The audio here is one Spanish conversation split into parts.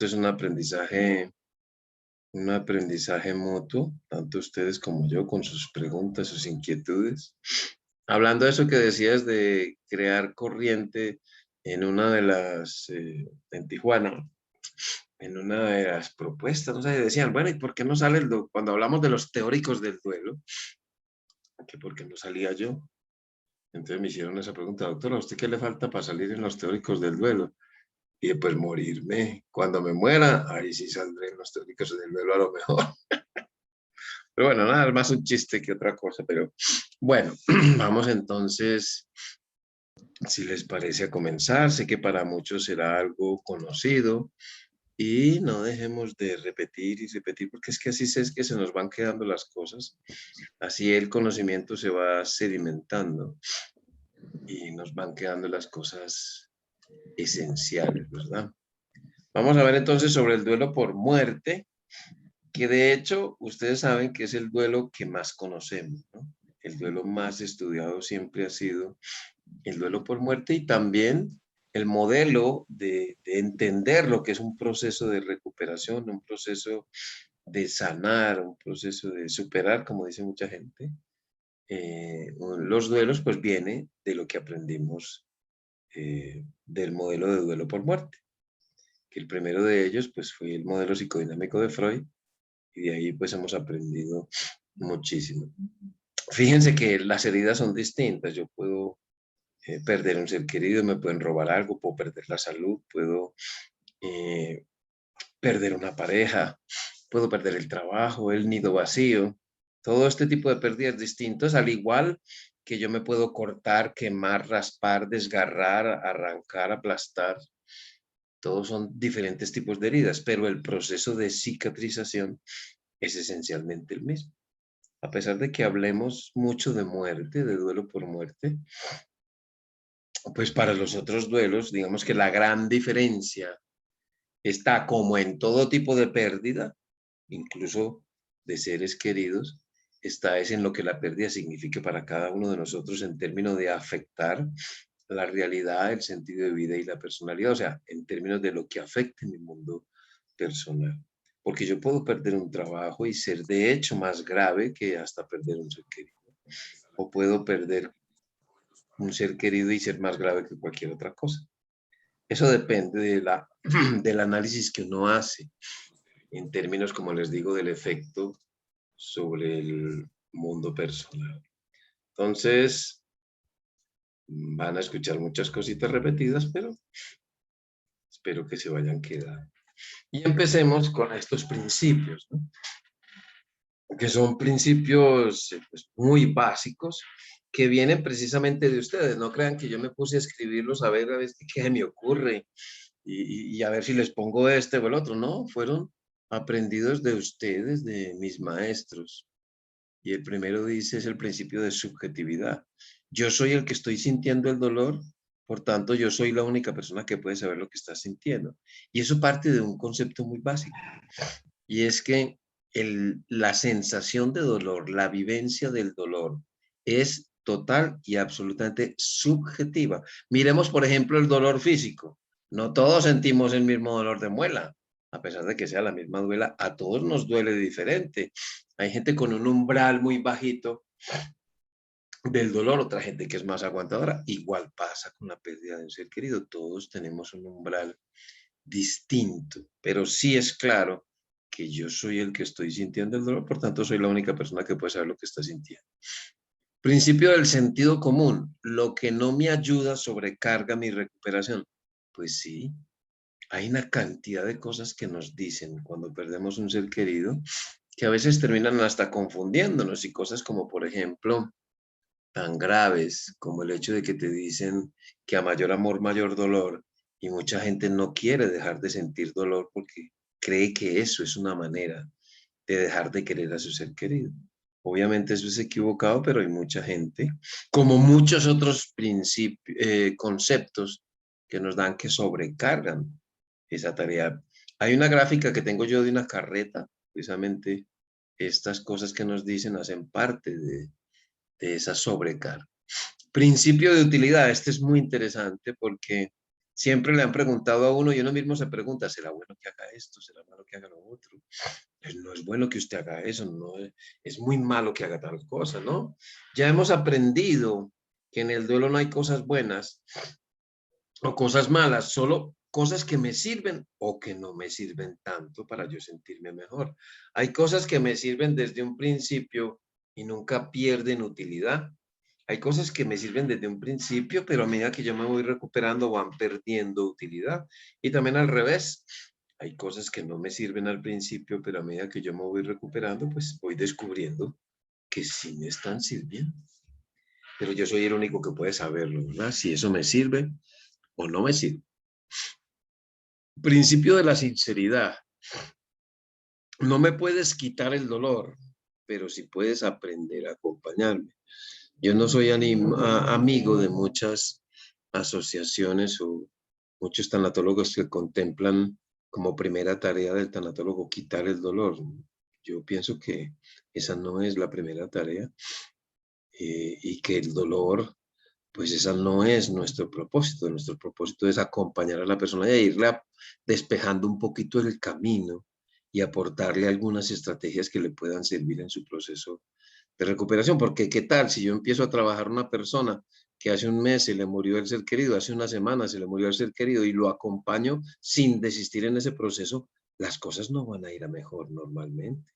es un aprendizaje mutuo, tanto ustedes como yo, con sus preguntas, sus inquietudes. Hablando de eso que decías de crear corriente en una de las, en Tijuana, en una de las propuestas, no sé, decían, bueno, ¿y por qué no sale cuando hablamos de los teóricos del duelo? Que por qué no salía yo. Entonces me hicieron esa pregunta, doctora, ¿a usted qué le falta para salir en los teóricos del duelo? Y pues morirme. Cuando me muera, ahí sí saldré en los teóricos del duelo a lo mejor. Pero bueno, nada más un chiste que otra cosa. Pero bueno, vamos entonces, si les parece, a comenzar. Sé que para muchos será algo conocido y no dejemos de repetir y repetir, porque es que así es que se nos van quedando las cosas. Así el conocimiento se va sedimentando y nos van quedando las cosas esenciales, ¿verdad? Vamos a ver entonces sobre el duelo por muerte, que de hecho ustedes saben que es el duelo que más conocemos, ¿no? El duelo más estudiado siempre ha sido el duelo por muerte y también el modelo de entender lo que es un proceso de recuperación, un proceso de sanar, un proceso de superar, como dice mucha gente. Los duelos pues viene de lo que aprendimos del modelo de duelo por muerte, que el primero de ellos pues fue el modelo psicodinámico de Freud y de ahí pues hemos aprendido muchísimo. Fíjense que las heridas son distintas. Yo puedo perder un ser querido, me pueden robar algo, puedo perder la salud, puedo eh, perder una pareja, puedo perder el trabajo, el nido vacío. Todo este tipo de pérdidas distintas, al igual que yo me puedo cortar, quemar, raspar, desgarrar, arrancar, aplastar. Todos son diferentes tipos de heridas, pero el proceso de cicatrización es esencialmente el mismo. A pesar de que hablemos mucho de muerte, de duelo por muerte, pues para los otros duelos, digamos que la gran diferencia está, como en todo tipo de pérdida, incluso de seres queridos, está es en lo que la pérdida significa para cada uno de nosotros en términos de afectar la realidad, el sentido de vida y la personalidad, o sea, en términos de lo que afecta en mi mundo personal. Porque yo puedo perder un trabajo y ser de hecho más grave que hasta perder un ser querido. O puedo perder un ser querido y ser más grave que cualquier otra cosa. Eso depende del análisis que uno hace en términos, como les digo, del efecto sobre el mundo personal. Entonces, van a escuchar muchas cositas repetidas, pero espero que se vayan quedando. Y empecemos con estos principios, ¿no? Que son principios pues, muy básicos que vienen precisamente de ustedes. No crean que yo me puse a escribirlos a ver qué me ocurre y a ver si les pongo este o el otro. No, fueron aprendidos de ustedes, de mis maestros. Y el primero dice es el principio de subjetividad. Yo soy el que estoy sintiendo el dolor, por tanto yo soy la única persona que puede saber lo que está sintiendo. Y eso parte de un concepto muy básico. Y es que la sensación de dolor, la vivencia del dolor es total y absolutamente subjetiva. Miremos, por ejemplo, el dolor físico. No todos sentimos el mismo dolor de muela, a pesar de que sea la misma muela, a todos nos duele diferente. Hay gente con un umbral muy bajito del dolor, otra gente que es más aguantadora. Igual pasa con la pérdida de un ser querido. Todos tenemos un umbral distinto, pero sí es claro que yo soy el que estoy sintiendo el dolor, por tanto soy la única persona que puede saber lo que está sintiendo. Principio del sentido común, lo que no me ayuda sobrecarga mi recuperación. Pues sí, hay una cantidad de cosas que nos dicen cuando perdemos un ser querido que a veces terminan hasta confundiéndonos y cosas como, por ejemplo, tan graves como el hecho de que te dicen que a mayor amor, mayor dolor, y mucha gente no quiere dejar de sentir dolor porque cree que eso es una manera de dejar de querer a su ser querido. Obviamente eso es equivocado, pero hay mucha gente, como muchos otros conceptos que nos dan que sobrecargan esa tarea. Hay una gráfica que tengo yo de una carreta, precisamente estas cosas que nos dicen hacen parte de esa sobrecarga. Principio de utilidad, este es muy interesante porque Siempre le han preguntado a uno y uno mismo se pregunta, ¿será bueno que haga esto? ¿Será malo que haga lo otro? Pues no es bueno que usted haga eso, no es muy malo que haga tal cosa, ¿no? Ya hemos aprendido que en el duelo no hay cosas buenas o cosas malas, solo cosas que me sirven o que no me sirven tanto para yo sentirme mejor. Hay cosas que me sirven desde un principio y nunca pierden utilidad. Hay cosas que me sirven desde un principio, pero a medida que yo me voy recuperando van perdiendo utilidad. Y también al revés. Hay cosas que no me sirven al principio, pero a medida que yo me voy recuperando, pues voy descubriendo que sí me están sirviendo. Pero yo soy el único que puede saberlo, ¿verdad? Si eso me sirve o no me sirve. Principio de la sinceridad. No me puedes quitar el dolor, pero sí puedes aprender a acompañarme. Yo no soy amigo de muchas asociaciones o muchos tanatólogos que contemplan como primera tarea del tanatólogo quitar el dolor. Yo pienso que esa no es la primera tarea y que el dolor, pues esa no es nuestro propósito. Nuestro propósito es acompañar a la persona y irle despejando un poquito el camino y aportarle algunas estrategias que le puedan servir en su proceso de recuperación, porque qué tal si yo empiezo a trabajar una persona que hace un mes se le murió el ser querido, hace una semana se le murió el ser querido y lo acompaño sin desistir en ese proceso, las cosas no van a ir a mejor normalmente.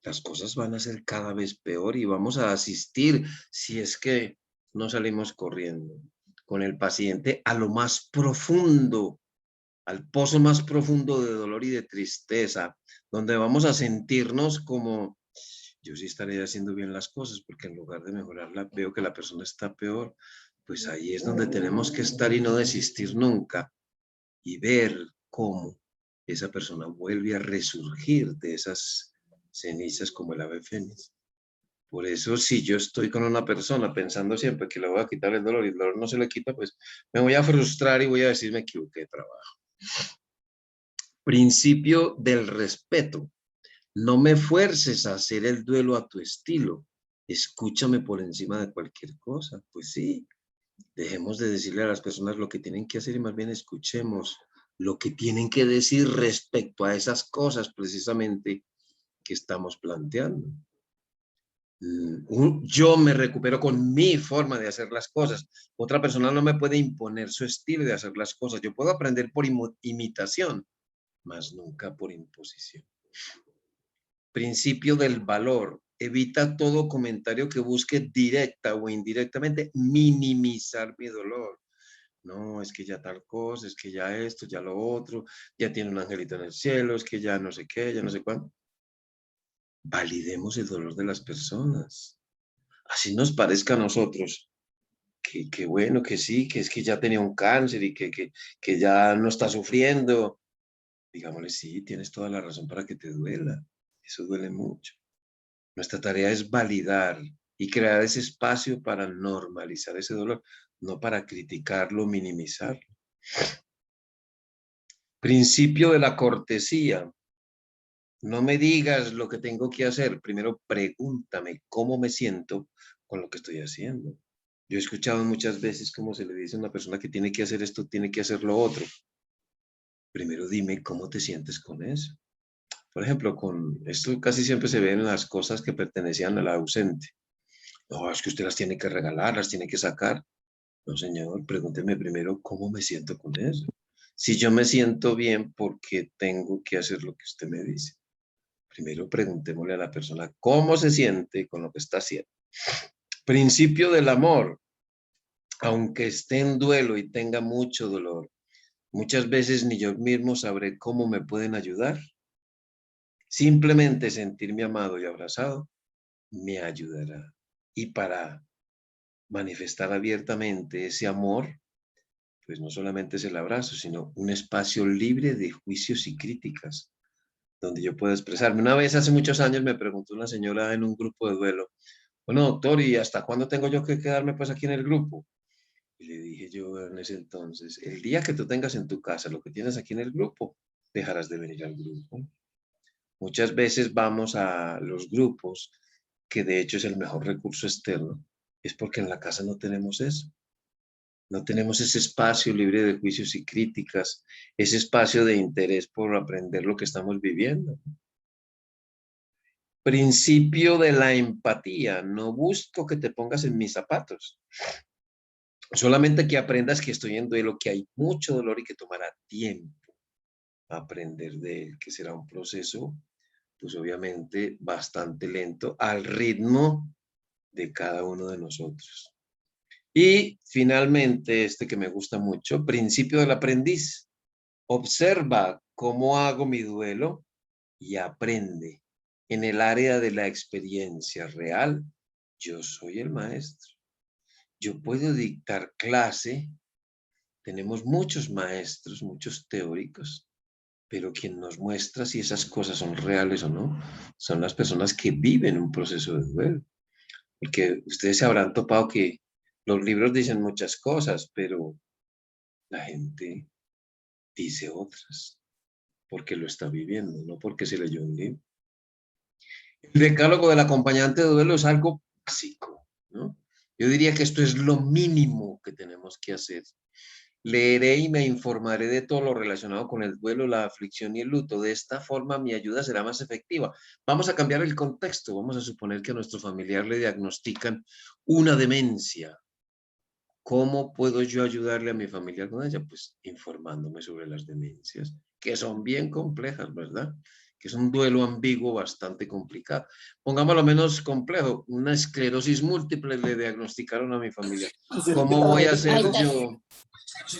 Las cosas van a ser cada vez peor y vamos a asistir, si es que no salimos corriendo, con el paciente a lo más profundo, al pozo más profundo de dolor y de tristeza, donde vamos a sentirnos como yo sí estaría haciendo bien las cosas, porque en lugar de mejorarla, veo que la persona está peor, pues ahí es donde tenemos que estar y no desistir nunca y ver cómo esa persona vuelve a resurgir de esas cenizas como el ave fénix. Por eso, si yo estoy con una persona pensando siempre que le voy a quitar el dolor y el dolor no se le quita, pues me voy a frustrar y voy a decir me equivoqué de trabajo. Principio del respeto. No me fuerces a hacer el duelo a tu estilo. Escúchame por encima de cualquier cosa. Pues sí, dejemos de decirle a las personas lo que tienen que hacer y más bien escuchemos lo que tienen que decir respecto a esas cosas precisamente que estamos planteando. Yo me recupero con mi forma de hacer las cosas. Otra persona no me puede imponer su estilo de hacer las cosas. Yo puedo aprender por imitación, mas nunca por imposición. Principio del valor. Evita todo comentario que busque directa o indirectamente minimizar mi dolor. No, es que ya tal cosa, es que ya esto, ya lo otro, ya tiene un angelito en el cielo, es que ya no sé qué, ya no sé cuánto. Validemos el dolor de las personas. Así nos parezca a nosotros que bueno, que sí, que es que ya tenía un cáncer y que ya no está sufriendo. Digámosle, sí, tienes toda la razón para que te duela. Eso duele mucho. Nuestra tarea es validar y crear ese espacio para normalizar ese dolor, no para criticarlo, minimizarlo. Principio de la cortesía. No me digas lo que tengo que hacer. Primero pregúntame cómo me siento con lo que estoy haciendo. Yo he escuchado muchas veces cómo se le dice a una persona que tiene que hacer esto, tiene que hacer lo otro. Primero dime cómo te sientes con eso. Por ejemplo, con esto casi siempre se ven las cosas que pertenecían al ausente. No, es que usted las tiene que regalar, las tiene que sacar. No, señor, pregúnteme primero cómo me siento con eso. Si yo me siento bien, ¿por qué tengo que hacer lo que usted me dice? Primero preguntémosle a la persona cómo se siente con lo que está haciendo. Principio del amor. Aunque esté en duelo y tenga mucho dolor, muchas veces ni yo mismo sabré cómo me pueden ayudar. Simplemente sentirme amado y abrazado me ayudará. Y para manifestar abiertamente ese amor, pues no solamente es el abrazo, sino un espacio libre de juicios y críticas, donde yo pueda expresarme. Una vez hace muchos años me preguntó una señora en un grupo de duelo, bueno, doctor, ¿y hasta cuándo tengo yo que quedarme pues aquí en el grupo? Y le dije yo en ese entonces, el día que tú tengas en tu casa lo que tienes aquí en el grupo, dejarás de venir al grupo. Muchas veces vamos a los grupos, que de hecho es el mejor recurso externo, es porque en la casa no tenemos eso. No tenemos ese espacio libre de juicios y críticas, ese espacio de interés por aprender lo que estamos viviendo. Principio de la empatía. No busco que te pongas en mis zapatos. Solamente que aprendas que estoy en duelo, que hay mucho dolor y que tomará tiempo aprender de él, que será un proceso, pues obviamente bastante lento, al ritmo de cada uno de nosotros. Y finalmente, este que me gusta mucho, principio del aprendiz. Observa cómo hago mi duelo y aprende. En el área de la experiencia real, yo soy el maestro. Yo puedo dictar clase. Tenemos muchos maestros, muchos teóricos, pero quien nos muestra si esas cosas son reales o no, son las personas que viven un proceso de duelo. Porque ustedes se habrán topado que los libros dicen muchas cosas, pero la gente dice otras, porque lo está viviendo, no porque se leyó un libro. El decálogo del acompañante de duelo es algo básico, ¿no? Yo diría que esto es lo mínimo que tenemos que hacer. Leeré y me informaré de todo lo relacionado con el duelo, la aflicción y el luto. De esta forma mi ayuda será más efectiva. Vamos a cambiar el contexto. Vamos a suponer que a nuestro familiar le diagnostican una demencia. ¿Cómo puedo yo ayudarle a mi familiar con ella? Pues informándome sobre las demencias, que son bien complejas, ¿verdad? Que es un duelo ambiguo bastante complicado. Pongámoslo menos complejo, una esclerosis múltiple le diagnosticaron a mi familia. ¿Cómo voy a hacer yo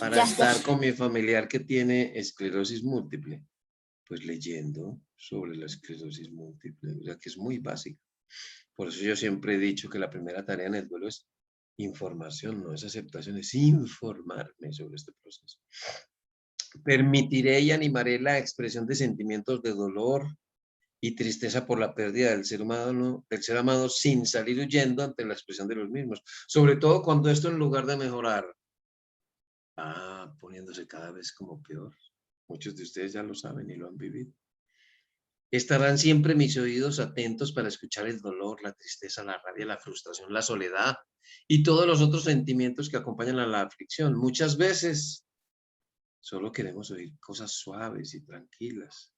para estar con mi familiar que tiene esclerosis múltiple? Pues leyendo sobre la esclerosis múltiple, o sea que es muy básica. Por eso yo siempre he dicho que la primera tarea en el duelo es información, no es aceptación, es informarme sobre este proceso. Permitiré y animaré la expresión de sentimientos de dolor y tristeza por la pérdida del ser amado sin salir huyendo ante la expresión de los mismos. Sobre todo cuando esto en lugar de mejorar, va poniéndose cada vez como peor. Muchos de ustedes ya lo saben y lo han vivido. Estarán siempre mis oídos atentos para escuchar el dolor, la tristeza, la rabia, la frustración, la soledad y todos los otros sentimientos que acompañan a la aflicción. Muchas veces solo queremos oír cosas suaves y tranquilas.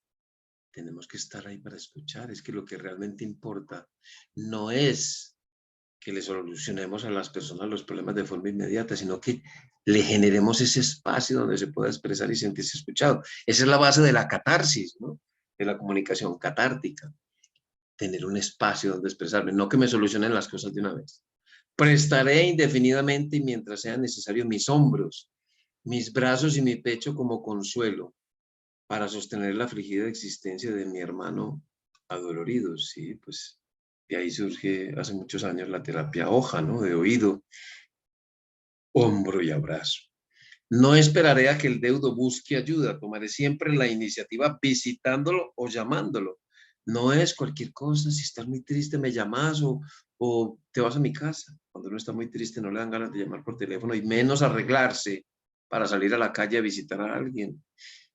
Tenemos que estar ahí para escuchar. Es que lo que realmente importa no es que le solucionemos a las personas los problemas de forma inmediata, sino que le generemos ese espacio donde se pueda expresar y sentirse escuchado. Esa es la base de la catarsis, ¿no? De la comunicación catártica. Tener un espacio donde expresarme, no que me solucionen las cosas de una vez. Prestaré indefinidamente y mientras sea necesario mis hombros, mis brazos y mi pecho como consuelo para sostener la afligida existencia de mi hermano adolorido. Sí, pues de ahí surge hace muchos años la terapia hoja, ¿no? De oído, hombro y abrazo. No esperaré a que el deudo busque ayuda, tomaré siempre la iniciativa visitándolo o llamándolo. No es cualquier cosa, si estás muy triste me llamas o te vas a mi casa. Cuando uno está muy triste no le dan ganas de llamar por teléfono y menos arreglarse para salir a la calle a visitar a alguien.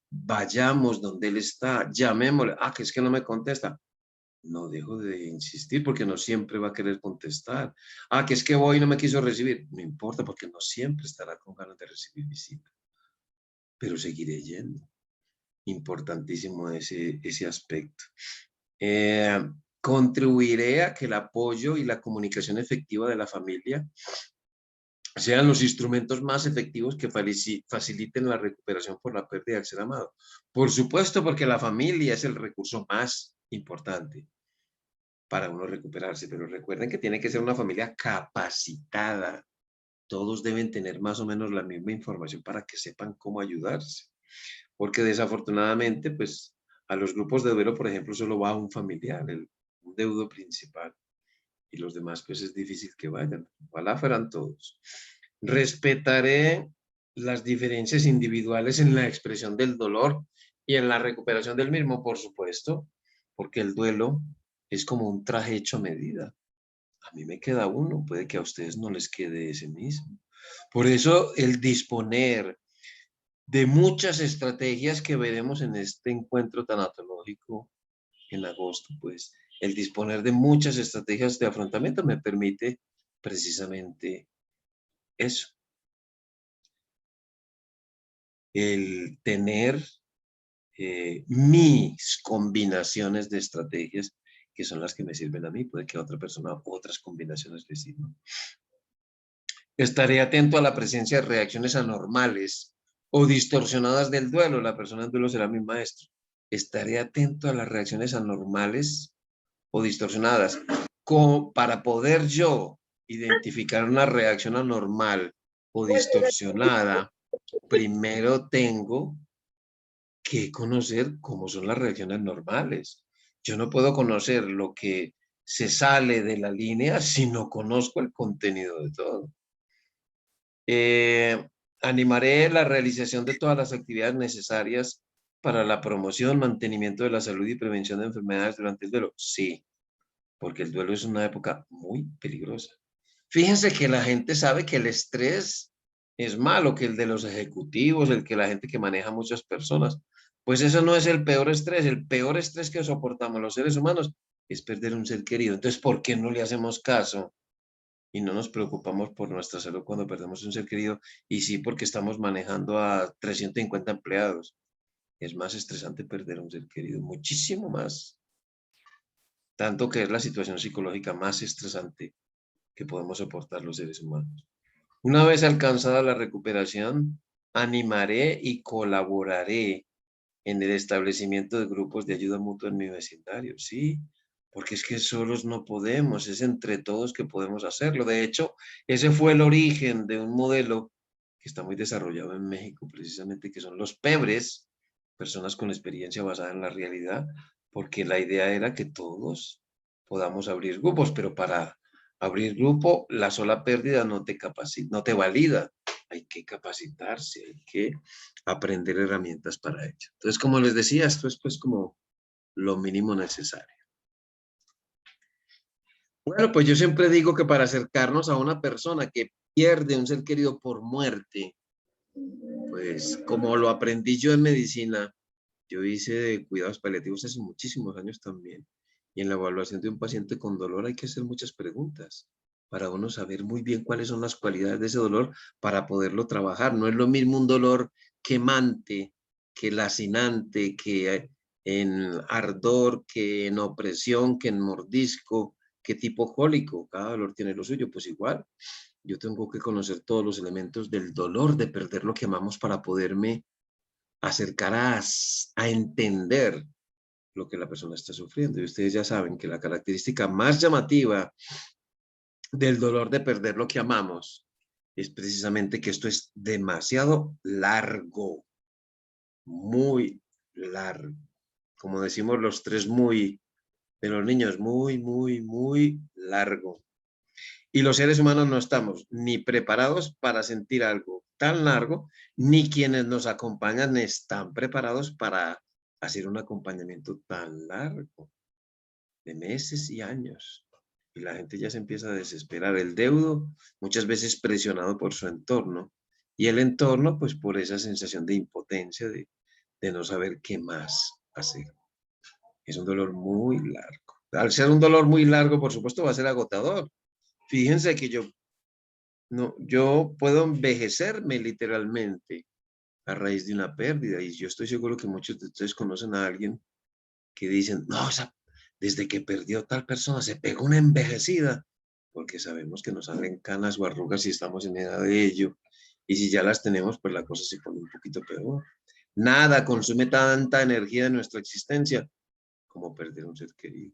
Vayamos donde él está, llamémosle. Ah, que es que no me contesta. No dejo de insistir porque no siempre va a querer contestar. Ah, que es que voy y no me quiso recibir. No importa porque no siempre estará con ganas de recibir visita, pero seguiré yendo. Importantísimo ese aspecto. Eh, Contribuiré a que el apoyo y la comunicación efectiva de la familia sean los instrumentos más efectivos que faciliten la recuperación por la pérdida del ser amado. Por supuesto, porque la familia es el recurso más importante para uno recuperarse, pero recuerden que tiene que ser una familia capacitada. Todos deben tener más o menos la misma información para que sepan cómo ayudarse. Porque desafortunadamente, pues a los grupos de duelo, por ejemplo, solo va un familiar, un deudo principal, y los demás, pues es difícil que vayan. Ojalá fueran todos. Respetaré las diferencias individuales en la expresión del dolor y en la recuperación del mismo, por supuesto, porque el duelo es como un traje hecho a medida. A mí me queda uno, puede que a ustedes no les quede ese mismo. Por eso el disponer de muchas estrategias que veremos en este encuentro tanatológico en agosto, pues el disponer de muchas estrategias de afrontamiento me permite precisamente eso, el tener mis combinaciones de estrategias que son las que me sirven a mí, puede que a otra persona otras combinaciones le sirvan. Estaré atento a la presencia de reacciones anormales o distorsionadas del duelo. La persona en duelo será mi maestro. Estaré atento a las reacciones anormales o distorsionadas. Para poder yo identificar una reacción anormal o distorsionada, primero tengo que conocer cómo son las reacciones normales. Yo no puedo conocer lo que se sale de la línea si no conozco el contenido de todo. Animaré la realización de todas las actividades necesarias para la promoción, mantenimiento de la salud y prevención de enfermedades durante el duelo. Sí, porque el duelo es una época muy peligrosa. Fíjense que la gente sabe que el estrés es malo, que el de los ejecutivos, el que la gente que maneja muchas personas. Pues eso no es el peor estrés. El peor estrés que soportamos los seres humanos es perder un ser querido. Entonces, ¿por qué no le hacemos caso? Y no nos preocupamos por nuestra salud cuando perdemos un ser querido, y sí porque estamos manejando a 350 empleados. Es más estresante perder un ser querido, muchísimo más. Tanto que es la situación psicológica más estresante que podemos soportar los seres humanos. Una vez alcanzada la recuperación, animaré y colaboraré en el establecimiento de grupos de ayuda mutua en mi vecindario, sí, porque es que solos no podemos, es entre todos que podemos hacerlo. De hecho, ese fue el origen de un modelo que está muy desarrollado en México, precisamente, que son los PEBRES, personas con experiencia basada en la realidad, porque la idea era que todos podamos abrir grupos, pero para abrir grupo, la sola pérdida no te capacita, no te valida. Hay que capacitarse, hay que aprender herramientas para ello. Entonces, como les decía, esto es pues como lo mínimo necesario. Bueno, pues yo siempre digo que para acercarnos a una persona que pierde un ser querido por muerte, pues como lo aprendí yo en medicina, yo hice de cuidados paliativos hace muchísimos años también. Y en la evaluación de un paciente con dolor hay que hacer muchas preguntas para uno saber muy bien cuáles son las cualidades de ese dolor para poderlo trabajar. No es lo mismo un dolor quemante, que lacinante, que en ardor, que en opresión, que en mordisco, que tipo cólico. Cada dolor tiene lo suyo, pues igual. Yo tengo que conocer todos los elementos del dolor de perder lo que amamos para poderme acercar a entender lo que la persona está sufriendo. Y ustedes ya saben que la característica más llamativa del dolor de perder lo que amamos es precisamente que esto es demasiado largo, muy largo. Como decimos los tres muy de los niños, muy, muy, muy largo. Y los seres humanos no estamos ni preparados para sentir algo tan largo, ni quienes nos acompañan están preparados para hacer un acompañamiento tan largo, de meses y años. Y la gente ya se empieza a desesperar. El deudo, muchas veces presionado por su entorno, y el entorno, pues por esa sensación de impotencia, de no saber qué más hacer. Es un dolor muy largo. Al ser un dolor muy largo, por supuesto, va a ser agotador. Fíjense que yo puedo envejecerme literalmente a raíz de una pérdida, y yo estoy seguro que muchos de ustedes conocen a alguien que dicen, no, desde que perdió tal persona se pegó una envejecida, porque sabemos que nos salen canas o arrugas si estamos en edad de ello, y si ya las tenemos, pues la cosa se pone un poquito peor. Nada consume tanta energía de nuestra existencia como perder un ser querido.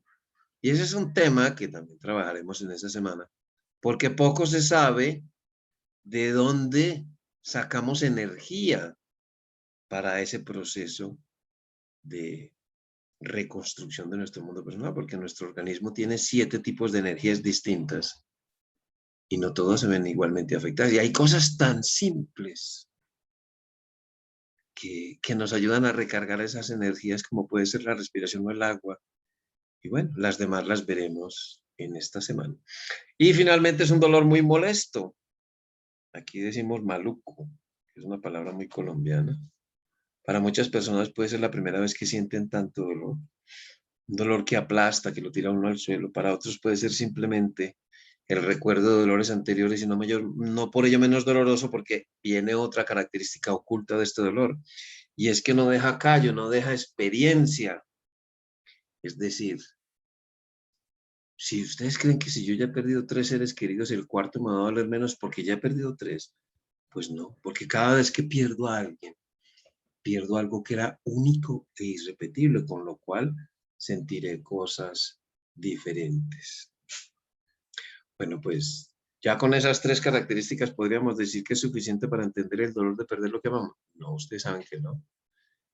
Y ese es un tema que también trabajaremos en esta semana, porque poco se sabe de dónde sacamos energía para ese proceso de reconstrucción de nuestro mundo personal, porque nuestro organismo tiene 7 tipos de energías distintas y no todas se ven igualmente afectadas. Y hay cosas tan simples que nos ayudan a recargar esas energías, como puede ser la respiración o el agua. Y bueno, las demás las veremos en esta semana. Y finalmente es un dolor muy molesto. Aquí decimos maluco, que es una palabra muy colombiana. Para muchas personas puede ser la primera vez que sienten tanto dolor. Un dolor que aplasta, que lo tira uno al suelo. Para otros puede ser simplemente el recuerdo de dolores anteriores y no por ello menos doloroso, porque viene otra característica oculta de este dolor, y es que no deja callo, no deja experiencia. Es decir, si ustedes creen que si yo ya he perdido 3 seres queridos, el cuarto me va a doler menos porque ya he perdido 3, pues no, porque cada vez que pierdo a alguien, pierdo algo que era único e irrepetible, con lo cual sentiré cosas diferentes. Bueno, pues ya con esas 3 características podríamos decir que es suficiente para entender el dolor de perder lo que amamos. No, ustedes saben que no,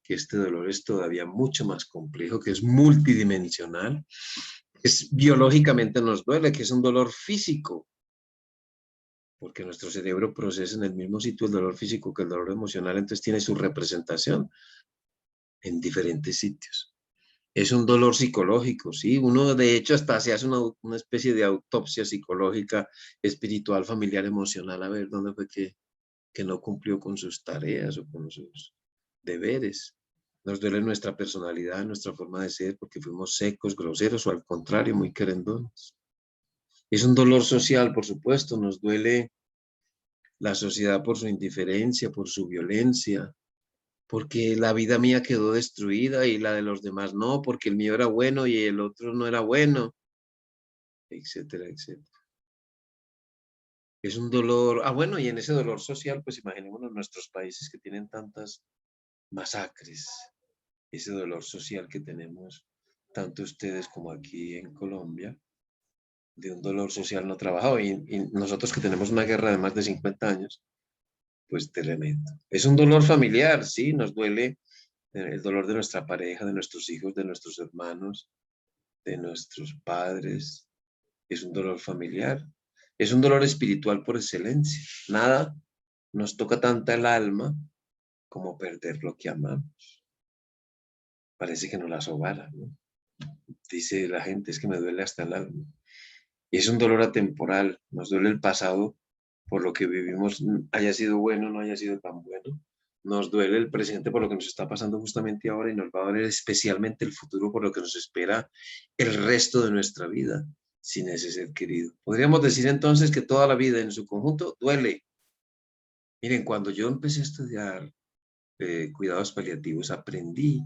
que este dolor es todavía mucho más complejo, que es multidimensional, biológicamente nos duele, que es un dolor físico, porque nuestro cerebro procesa en el mismo sitio el dolor físico que el dolor emocional, entonces tiene su representación en diferentes sitios. Es un dolor psicológico, ¿sí? Uno de hecho hasta se hace una especie de autopsia psicológica, espiritual, familiar, emocional, a ver dónde fue que no cumplió con sus tareas o con sus deberes. Nos duele nuestra personalidad, nuestra forma de ser, porque fuimos secos, groseros o al contrario, muy querendones. Es un dolor social, por supuesto, nos duele la sociedad por su indiferencia, por su violencia, porque la vida mía quedó destruida y la de los demás no, porque el mío era bueno y el otro no era bueno, etcétera, etcétera. Es un dolor, bueno, y en ese dolor social, pues imaginémonos nuestros países que tienen tantas masacres, ese dolor social que tenemos, tanto ustedes como aquí en Colombia, de un dolor social no trabajado, y nosotros que tenemos una guerra de más de 50 años, pues tremendo. Es un dolor familiar, sí, nos duele el dolor de nuestra pareja, de nuestros hijos, de nuestros hermanos, de nuestros padres. Es un dolor familiar. Es un dolor espiritual por excelencia. Nada nos toca tanto el alma como perder lo que amamos. Parece que nos la sobara, ¿no? Dice la gente, es que me duele hasta el alma. Y es un dolor atemporal. Nos duele el pasado por lo que vivimos, haya sido bueno o no haya sido tan bueno. Nos duele el presente por lo que nos está pasando justamente ahora y nos va a doler especialmente el futuro por lo que nos espera el resto de nuestra vida sin ese ser querido. Podríamos decir entonces que toda la vida en su conjunto duele. Miren, cuando yo empecé a estudiar cuidados paliativos, aprendí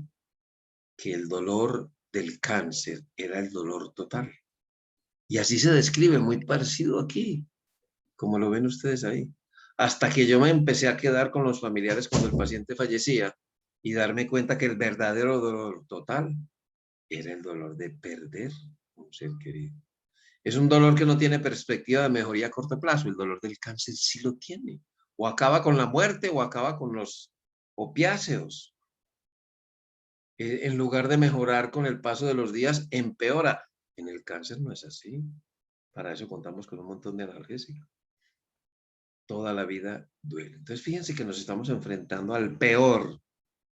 que el dolor del cáncer era el dolor total. Y así se describe, muy parecido aquí, como lo ven ustedes ahí. Hasta que yo me empecé a quedar con los familiares cuando el paciente fallecía y darme cuenta que el verdadero dolor total era el dolor de perder un ser querido. Es un dolor que no tiene perspectiva de mejoría a corto plazo. El dolor del cáncer sí lo tiene. O acaba con la muerte o acaba con los opiáceos. En lugar de mejorar con el paso de los días, empeora. En el cáncer no es así. Para eso contamos con un montón de analgésicos. Toda la vida duele. Entonces, fíjense que nos estamos enfrentando al peor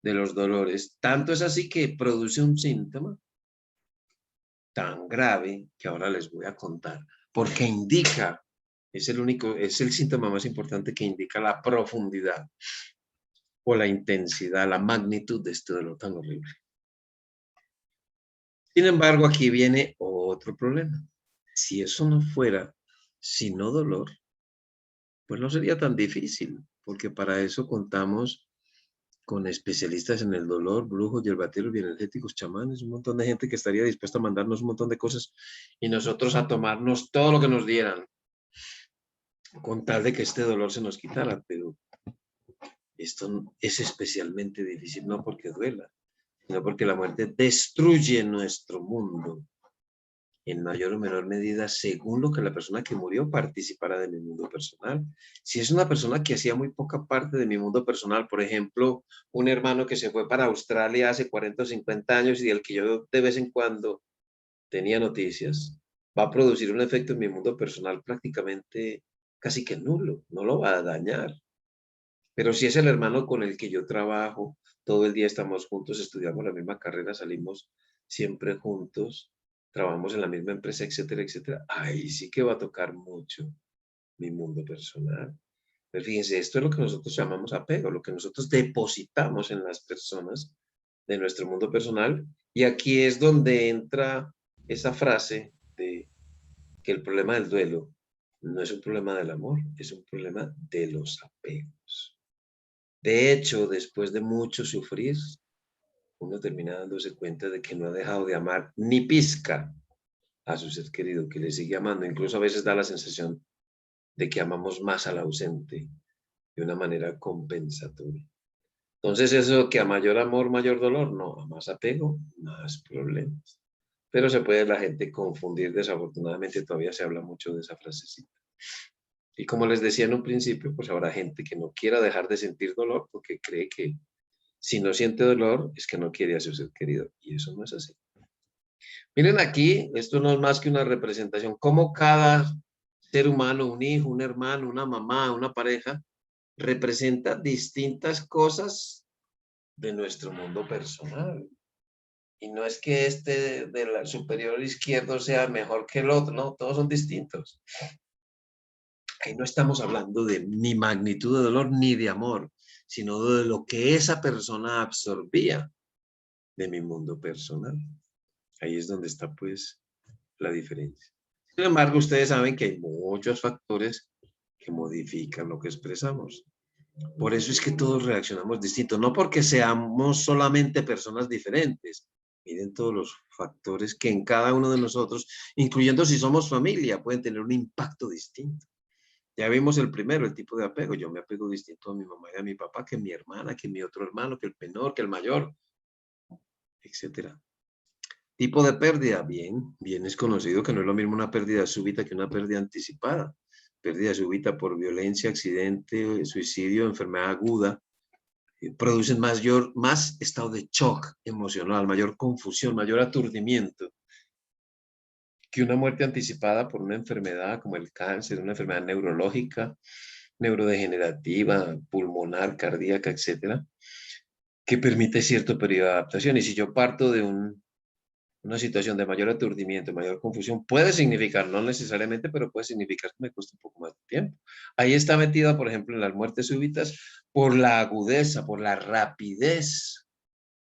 de los dolores. Tanto es así que produce un síntoma tan grave que ahora les voy a contar, porque indica, es el síntoma más importante que indica la profundidad o la intensidad, la magnitud de este dolor tan horrible. Sin embargo, aquí viene otro problema. Si eso no fuera sino dolor, pues no sería tan difícil, porque para eso contamos con especialistas en el dolor, brujos, yerbateros, bioenergéticos, chamanes, un montón de gente que estaría dispuesta a mandarnos un montón de cosas y nosotros a tomarnos todo lo que nos dieran con tal de que este dolor se nos quitara, pero esto es especialmente difícil, no porque duela, sino porque la muerte destruye nuestro mundo en mayor o menor medida según lo que la persona que murió participara de mi mundo personal. Si es una persona que hacía muy poca parte de mi mundo personal, por ejemplo, un hermano que se fue para Australia hace 40 o 50 años y del que yo de vez en cuando tenía noticias, va a producir un efecto en mi mundo personal prácticamente casi que nulo, no lo va a dañar. Pero si es el hermano con el que yo trabajo, todo el día estamos juntos, estudiamos la misma carrera, salimos siempre juntos, trabajamos en la misma empresa, etcétera, etcétera. Ahí sí que va a tocar mucho mi mundo personal. Pero fíjense, esto es lo que nosotros llamamos apego, lo que nosotros depositamos en las personas de nuestro mundo personal. Y aquí es donde entra esa frase de que el problema del duelo no es un problema del amor, es un problema de los apegos. De hecho, después de mucho sufrir, uno termina dándose cuenta de que no ha dejado de amar ni pizca a su ser querido, que le sigue amando. Incluso a veces da la sensación de que amamos más al ausente de una manera compensatoria. Entonces, eso que a mayor amor, mayor dolor, no, a más apego, más problemas. Pero se puede la gente confundir, desafortunadamente todavía se habla mucho de esa frasecita. Y como les decía en un principio, pues habrá gente que no quiera dejar de sentir dolor porque cree que si no siente dolor es que no quiere a su ser querido. Y eso no es así. Miren aquí, esto no es más que una representación, cómo cada ser humano, un hijo, un hermano, una mamá, una pareja, representa distintas cosas de nuestro mundo personal. Y no es que este del superior izquierdo sea mejor que el otro, no, todos son distintos. Ahí no estamos hablando de ni magnitud de dolor ni de amor, sino de lo que esa persona absorbía de mi mundo personal. Ahí es donde está pues la diferencia. Sin embargo, ustedes saben que hay muchos factores que modifican lo que expresamos. Por eso es que todos reaccionamos distintos, no porque seamos solamente personas diferentes. Miren todos los factores que en cada uno de nosotros, incluyendo si somos familia, pueden tener un impacto distinto. Ya vimos el primero, el tipo de apego. Yo me apego distinto a mi mamá y a mi papá que mi hermana, que mi otro hermano, que el menor, que el mayor, etcétera. Tipo de pérdida, bien es conocido que no es lo mismo una pérdida súbita que una pérdida anticipada. Pérdida súbita por violencia, accidente, suicidio, enfermedad aguda, producen más estado de shock emocional, mayor confusión, mayor aturdimiento que una muerte anticipada por una enfermedad como el cáncer, una enfermedad neurológica, neurodegenerativa, pulmonar, cardíaca, etcétera, que permite cierto periodo de adaptación. Y si yo parto de una situación de mayor aturdimiento, mayor confusión, puede significar, no necesariamente, pero puede significar que me cuesta un poco más de tiempo. Ahí está metida, por ejemplo, en las muertes súbitas, por la agudeza, por la rapidez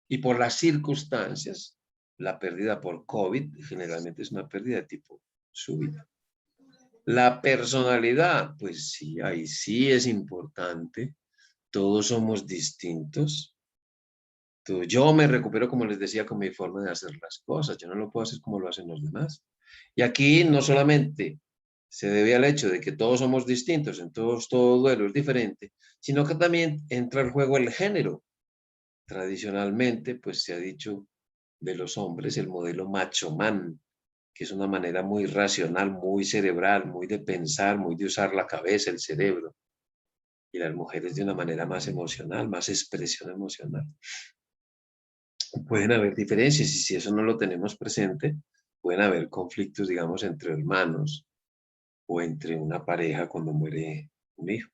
y por las circunstancias. La pérdida por COVID generalmente es una pérdida de tipo súbita. La personalidad, pues sí, ahí sí es importante. Todos somos distintos. Yo me recupero, como les decía, con mi forma de hacer las cosas. Yo no lo puedo hacer como lo hacen los demás. Y aquí no solamente se debe al hecho de que todos somos distintos, en todos todo duelo es diferente, sino que también entra en juego el género. Tradicionalmente, pues se ha dicho de los hombres el modelo macho man, que es una manera muy racional, muy cerebral, muy de pensar, muy de usar la cabeza, el cerebro. Y las mujeres de una manera más emocional, más expresión emocional. Pueden haber diferencias y si eso no lo tenemos presente, pueden haber conflictos, digamos, entre hermanos o entre una pareja cuando muere un hijo.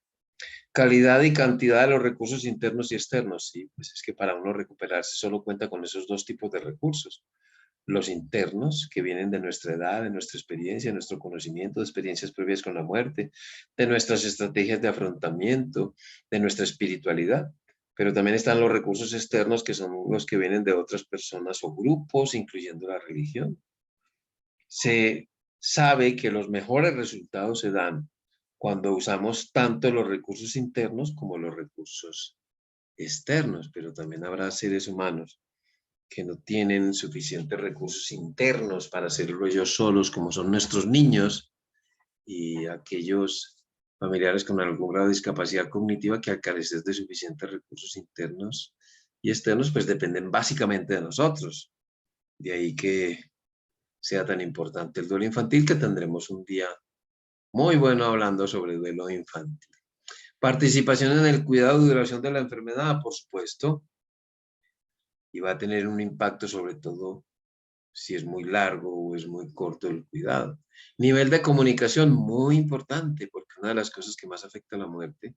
Calidad y cantidad de los recursos internos y externos. Sí, pues es que para uno recuperarse solo cuenta con esos dos tipos de recursos. Los internos, que vienen de nuestra edad, de nuestra experiencia, de nuestro conocimiento, de experiencias previas con la muerte, de nuestras estrategias de afrontamiento, de nuestra espiritualidad. Pero también están los recursos externos, que son los que vienen de otras personas o grupos, incluyendo la religión. Se sabe que los mejores resultados se dan cuando usamos tanto los recursos internos como los recursos externos, pero también habrá seres humanos que no tienen suficientes recursos internos para hacerlo ellos solos, como son nuestros niños y aquellos familiares con algún grado de discapacidad cognitiva que al carecer de suficientes recursos internos y externos, pues dependen básicamente de nosotros. De ahí que sea tan importante el duelo infantil, que tendremos un día muy bueno hablando sobre el duelo infantil. Participación en el cuidado y duración de la enfermedad, por supuesto, y va a tener un impacto sobre todo si es muy largo o es muy corto el cuidado. Nivel de comunicación, muy importante, porque una de las cosas que más afecta a la muerte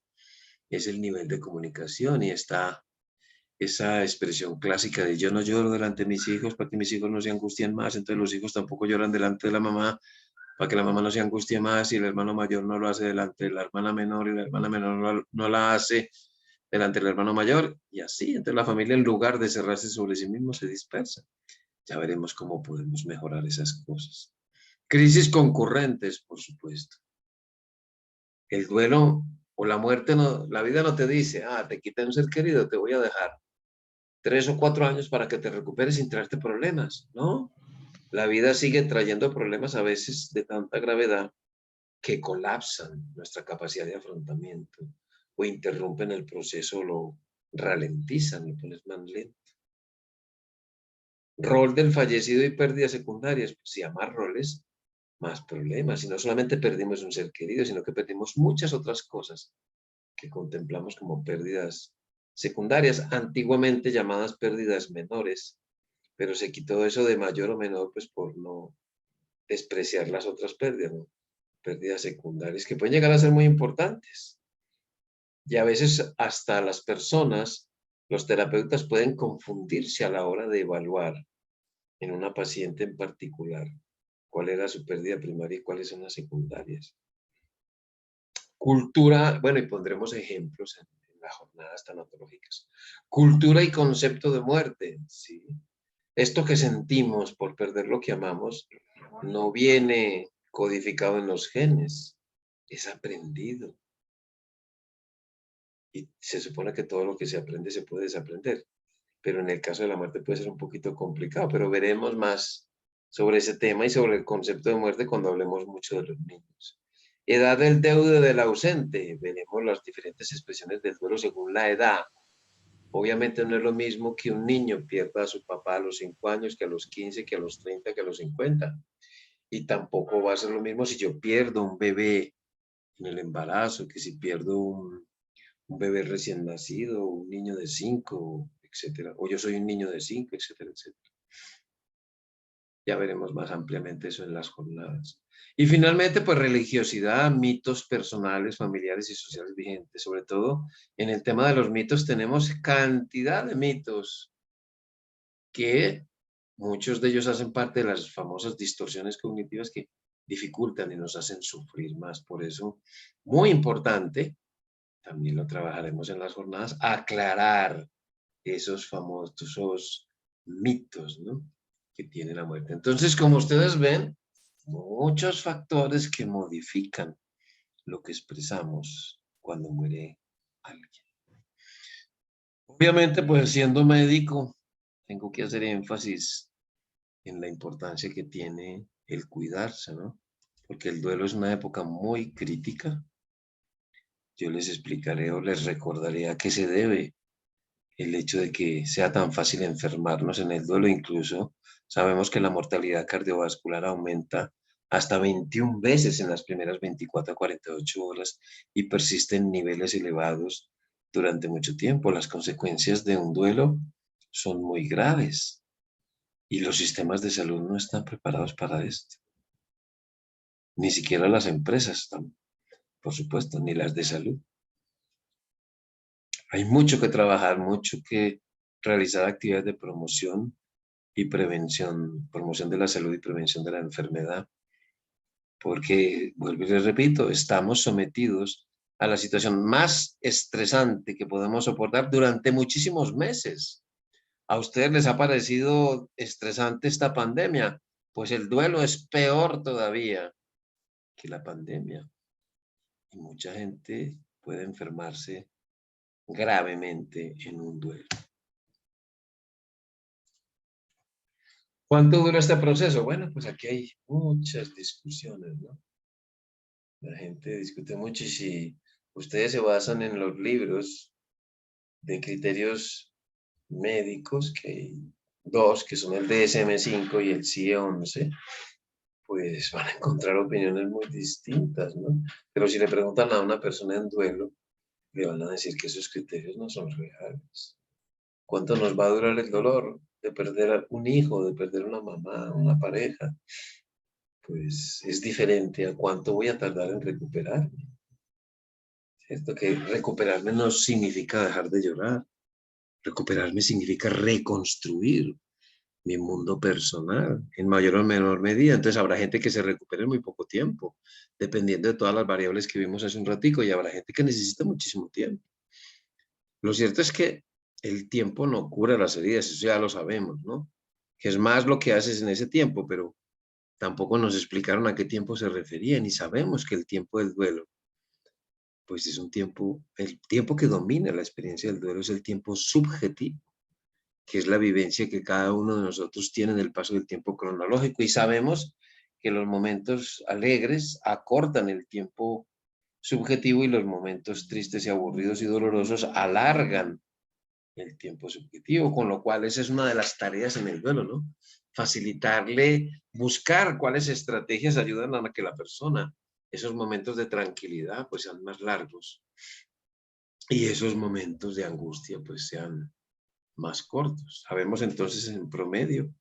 es el nivel de comunicación y está esa expresión clásica de yo no lloro delante de mis hijos para que mis hijos no se angustien más, entonces los hijos tampoco lloran delante de la mamá para que la mamá no se angustie más y el hermano mayor no lo hace delante de la hermana menor y la hermana menor no la hace delante del hermano mayor y así, entonces la familia en lugar de cerrarse sobre sí mismo se dispersa. Ya veremos cómo podemos mejorar esas cosas. Crisis concurrentes, por supuesto. El duelo o la muerte, no, la vida no te dice, te quité un ser querido, te voy a dejar 3 o 4 años para que te recuperes sin traerte problemas, ¿no? La vida sigue trayendo problemas a veces de tanta gravedad que colapsan nuestra capacidad de afrontamiento o interrumpen el proceso, lo ralentizan, lo pones más lento. Rol del fallecido y pérdidas secundarias, pues si a más roles, más problemas. Y no solamente perdimos un ser querido, sino que perdimos muchas otras cosas que contemplamos como pérdidas secundarias, antiguamente llamadas pérdidas menores, pero se quitó eso de mayor o menor, pues por no despreciar las otras pérdidas, ¿no? Pérdidas secundarias que pueden llegar a ser muy importantes. Y a veces hasta las personas, los terapeutas pueden confundirse a la hora de evaluar en una paciente en particular cuál era su pérdida primaria y cuáles son las secundarias. Cultura, bueno, y pondremos ejemplos en las jornadas tanatológicas. Cultura y concepto de muerte, ¿sí? Esto que sentimos por perder lo que amamos no viene codificado en los genes, es aprendido. Y se supone que todo lo que se aprende se puede desaprender, pero en el caso de la muerte puede ser un poquito complicado, pero veremos más sobre ese tema y sobre el concepto de muerte cuando hablemos mucho de los niños. Edad del deudo del ausente, veremos las diferentes expresiones del duelo según la edad. Obviamente no es lo mismo que un niño pierda a su papá a los 5 años, que a los 15, que a los 30, que a los 50. Y tampoco va a ser lo mismo si yo pierdo un bebé en el embarazo, que si pierdo un bebé recién nacido, un niño de 5, etcétera. O yo soy un niño de 5, etcétera, etcétera. Ya veremos más ampliamente eso en las jornadas. Y finalmente, pues religiosidad, mitos personales, familiares y sociales vigentes. Sobre todo en el tema de los mitos tenemos cantidad de mitos que muchos de ellos hacen parte de las famosas distorsiones cognitivas que dificultan y nos hacen sufrir más. Por eso, muy importante, también lo trabajaremos en las jornadas, aclarar esos famosos mitos, ¿no?, que tiene la muerte. Entonces, como ustedes ven, muchos factores que modifican lo que expresamos cuando muere alguien. Obviamente, pues siendo médico, tengo que hacer énfasis en la importancia que tiene el cuidarse, ¿no? Porque el duelo es una época muy crítica. Yo les explicaré o les recordaré a qué se debe el hecho de que sea tan fácil enfermarnos en el duelo. Incluso sabemos que la mortalidad cardiovascular aumenta hasta 21 veces en las primeras 24 a 48 horas y persiste en niveles elevados durante mucho tiempo. Las consecuencias de un duelo son muy graves y los sistemas de salud no están preparados para esto. Ni siquiera las empresas están, por supuesto, ni las de salud. Hay mucho que trabajar, mucho que realizar actividades de promoción y prevención, promoción de la salud y prevención de la enfermedad, porque, vuelvo y les repito, estamos sometidos a la situación más estresante que podemos soportar durante muchísimos meses. ¿A ustedes les ha parecido estresante esta pandemia? Pues el duelo es peor todavía que la pandemia. Y mucha gente puede enfermarse gravemente en un duelo. ¿Cuánto dura este proceso? Bueno, pues aquí hay muchas discusiones, ¿no? La gente discute mucho y si ustedes se basan en los libros de criterios médicos, que hay dos, que son el DSM-5 y el CIE-11, pues van a encontrar opiniones muy distintas, ¿no? Pero si le preguntan a una persona en duelo, le van a decir que esos criterios no son reales. ¿Cuánto nos va a durar el dolor de perder a un hijo, de perder una mamá, una pareja? Pues es diferente a cuánto voy a tardar en recuperarme. ¿Cierto? Que recuperarme no significa dejar de llorar. Recuperarme significa reconstruir mi mundo personal en mayor o menor medida. Entonces habrá gente que se recupere en muy poco tiempo, dependiendo de todas las variables que vimos hace un ratico, y habrá gente que necesita muchísimo tiempo. Lo cierto es que el tiempo no cura las heridas, eso ya lo sabemos, ¿no? Que es más lo que haces en ese tiempo, pero tampoco nos explicaron a qué tiempo se referían y sabemos que el tiempo del duelo pues es un tiempo, el tiempo que domina la experiencia del duelo es el tiempo subjetivo, que es la vivencia que cada uno de nosotros tiene en el paso del tiempo cronológico. Y sabemos que los momentos alegres acortan el tiempo subjetivo y los momentos tristes y aburridos y dolorosos alargan el tiempo subjetivo, con lo cual esa es una de las tareas en el duelo, ¿no? Facilitarle, buscar cuáles estrategias ayudan a que la persona, esos momentos de tranquilidad, pues sean más largos y esos momentos de angustia, pues sean más cortos. Sabemos entonces en promedio